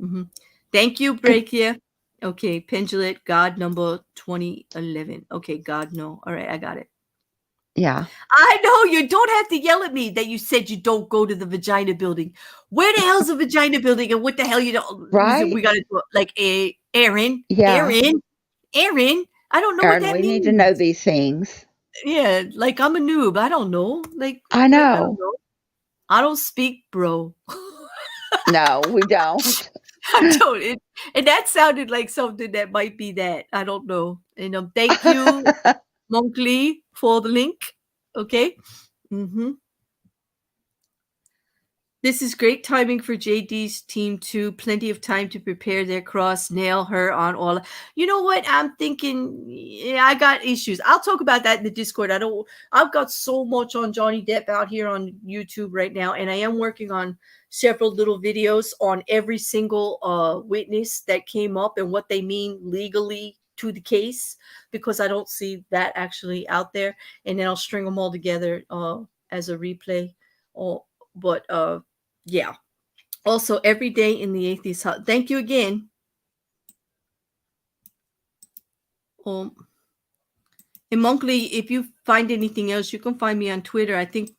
Mm-hmm. Thank you, Breakia. Okay, Penn Jillette, God number 2011. Okay, God, no. All right, I got it. Yeah. I know you don't have to yell at me that you said you don't go to the vagina building. Where the hell's the vagina building, and what the hell you don't? Right? We got to do like Aaron. Yeah. Aaron. I don't know Aaron, what that we means. need to know these things. Yeah, like I'm a noob. I don't know. I I don't know. know. I don't speak, bro. No, we don't. I don't. And that sounded like something that might be that. I don't know. And thank you, Monk for the link. Okay. Mm-hmm. This is great timing for JD's team too. Plenty of time to prepare their cross, nail her on all. You know what? I'm thinking, yeah, I got issues. I'll talk about that in the Discord. I've got so much on Johnny Depp out here on YouTube right now, and I am working on several little videos on every single witness that came up and what they mean legally to the case, because I don't see that actually out there. And then I'll string them all together as a replay. But yeah. Also, every day in the Atheist Hut. Thank you again. And Monkley, if you find anything else, you can find me on Twitter. I think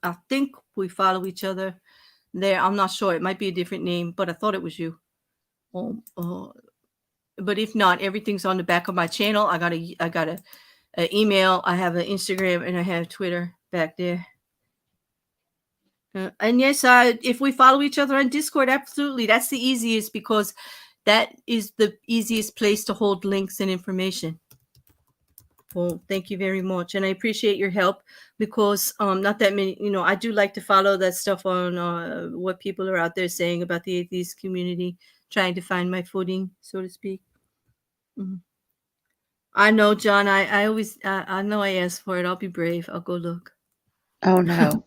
we follow each other there. I'm not sure. It might be a different name, but I thought it was you. But if not, everything's on the back of my channel. I got a email. I have an Instagram, and I have Twitter back there. And yes, if we follow each other on Discord, absolutely. That's the easiest, because that is the easiest place to hold links and information. Well, thank you very much. And I appreciate your help, because not that many, I do like to follow that stuff on what people are out there saying about the atheist community, trying to find my footing, so to speak. Mm-hmm. I know, John, I always, I know I asked for it. I'll be brave. I'll go look. Oh, no.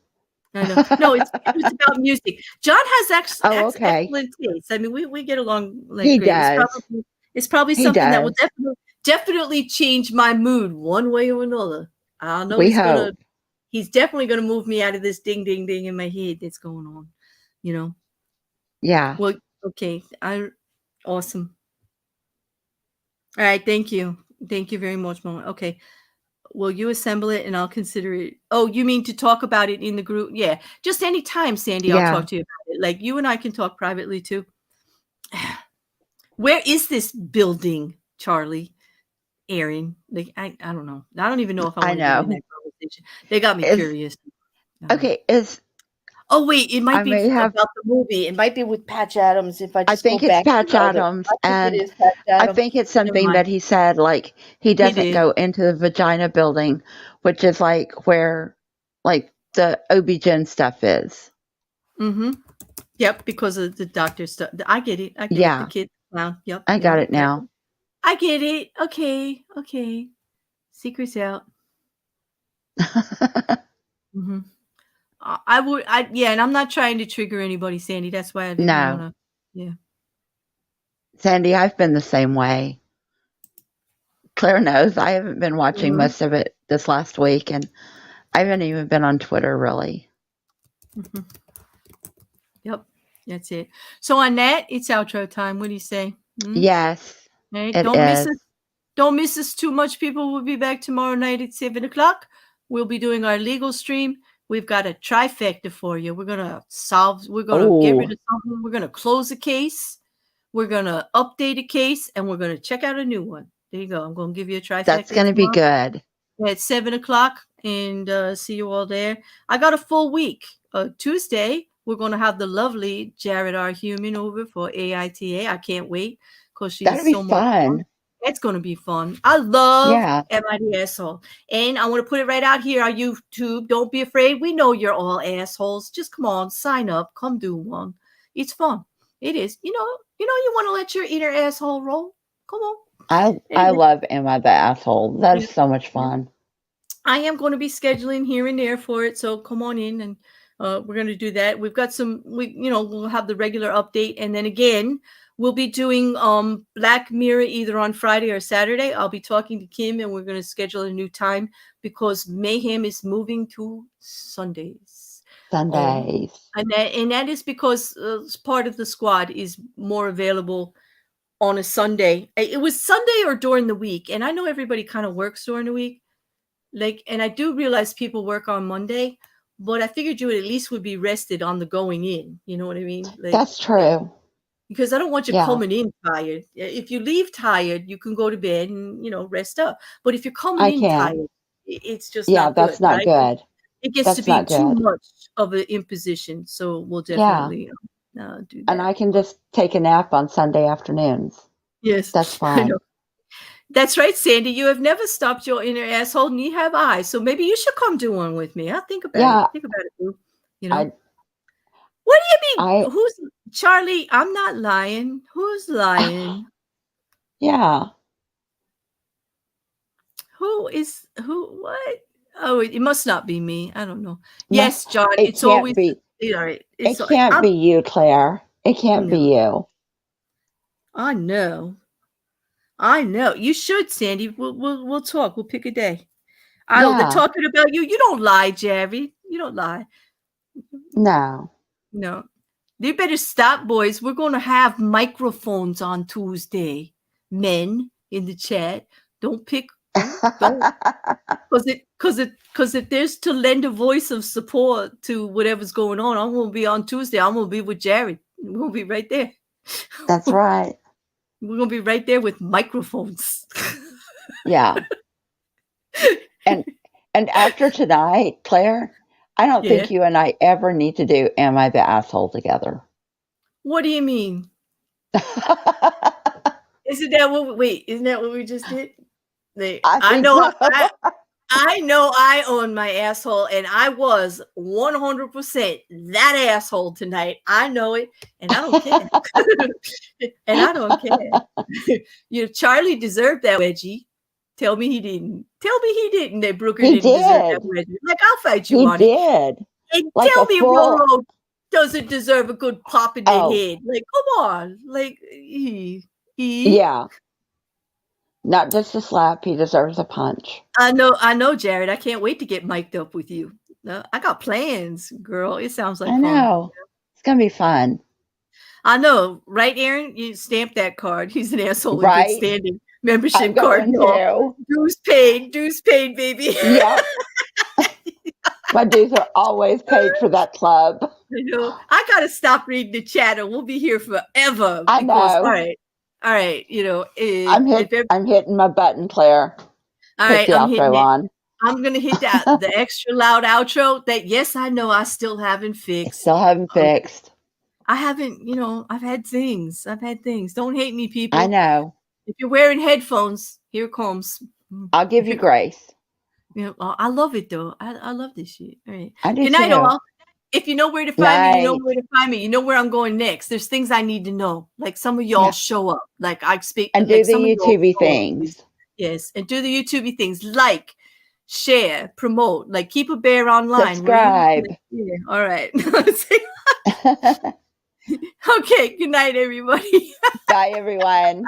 I know. No, it's about music. John has excellent taste. I mean, we get along like he great. Does. It's probably something that will definitely change my mood one way or another. I know he's definitely gonna move me out of this ding ding ding in my head that's going on. Yeah. Well, okay. Awesome. All right, thank you. Thank you very much, Mama. Okay. Will you assemble it and I'll consider it? Oh, you mean to talk about it in the group? Yeah. Just anytime, Sandy, I'll talk to you about it. Like, you and I can talk privately too. Where is this building, Charlie? Aaron? Like, I don't know. I don't even know if I want to get in that conversation. They got me curious. Okay, Oh wait, it might be about the movie. It might be with Patch Adams. If I think it's Patch Adams, and I think it's something that he said, like he doesn't go into the vagina building, which is like where, like the OB-GYN stuff is. Mm-hmm. Yep, because of the doctor stuff. I get it. I get it. The kid clown. Yep. I got it now. I get it. Okay. Secrets out. Mm-hmm. And I'm not trying to trigger anybody, Sandy. That's why I didn't want to. Yeah. Sandy, I've been the same way. Claire knows I haven't been watching most of it this last week, and I haven't even been on Twitter, really. Mm-hmm. Yep, that's it. So on that, it's outro time. What do you say? Yes, right? Don't miss us too much, people. We'll be back tomorrow night at 7:00. We'll be doing our legal stream. We've got a trifecta for you. We're gonna get rid of something. We're gonna close a case. We're gonna update a case, and we're gonna check out a new one. There you go. I'm gonna give you a trifecta. That's gonna be good. At 7:00, and see you all there. I got a full week. Tuesday, we're gonna have the lovely Jared R. Human over for AITA. I can't wait, because she's so much fun. It's going to be fun. I love MIT Asshole. And I want to put it right out here on YouTube. Don't be afraid. We know you're all assholes. Just come on, sign up. Come do one. It's fun. It is. You want to let your inner asshole roll. Come on. I love Am I the Asshole? That is so much fun. I am going to be scheduling here and there for it. So come on in, and we're going to do that. We've got we'll have the regular update. And then again, we'll be doing Black Mirror either on Friday or Saturday. I'll be talking to Kim, and we're going to schedule a new time, because Mayhem is moving to Sundays. And that is because part of the squad is more available on a Sunday. It was Sunday or during the week, and I know everybody kind of works during the week. And I do realize people work on Monday, but I figured you at least would be rested on the going in. You know what I mean? That's true. Because I don't want you coming in tired. If you leave tired, you can go to bed and, rest up. But if you're coming in tired, it's just not good. That's not good. It gets to be too much of an imposition. So we'll definitely do that. And I can just take a nap on Sunday afternoons. Yes. That's fine. That's right, Sandy. You have never stopped your inner asshole, and you have I. So maybe you should come do one with me. I'll think about it. Think about it, boo. What do you mean? Who's Charlie? I'm not lying. Who's lying? Yeah. Who? What? Oh, it must not be me. I don't know. Yes, John. It's always be. All right. It can't be you, Claire. It can't be you. I know. You should, Sandy. We'll talk. We'll pick a day. Talking about you. You don't lie, Jerry. You don't lie. No. No. They better stop, boys. We're going to have microphones on Tuesday. Men in the chat, don't pick. Don't, because if there's to lend a voice of support to whatever's going on, I'm going to be on Tuesday. I'm going to be with Jared. We're going to be right there. That's right. We're going to be right there with microphones. Yeah. And after tonight, Claire, I don't think you and I ever need to do Am I the Asshole together. What do you mean? Isn't that what we just did? I know I own my asshole, and I was 100% that asshole tonight. I know it, and I don't care. And I don't care. Charlie deserved that wedgie. Tell me he didn't. That Brooker didn't deserve that wedgie. Like, I'll fight you on it. He did. And like tell me Rolo doesn't deserve a good pop in the head. Like, come on. Like, yeah. Not just a slap. He deserves a punch. I know, Jared. I can't wait to get mic'd up with you. I got plans, girl. It sounds like I know. Fun. It's going to be fun. I know. Right, Aaron? You stamp that card. He's an asshole with right? good standing. Membership I'm card. No. Dues paid, baby. Yeah. My dues are always paid for that club. I know. I got to stop reading the chat, or we'll be here forever. I know. All right. I'm hitting my button, Claire. All right, I'm hitting it. I'm gonna hit the extra loud outro. That I know I still haven't fixed. I haven't. I've had things. Don't hate me, people. I know. If you're wearing headphones, here it comes. I'll give you grace. I love it though. I love this shit. All right. I do Good night, too. all. If you know where to find me, you know where to find me. You know where I'm going next. There's things I need to know. Like some of y'all show up. Like I speak and do the YouTubey things. Yes, and do the YouTubey things. Like, share, promote. Like keep a bear online. Subscribe. Yeah. All right. Okay. Good night, everybody. Bye, everyone.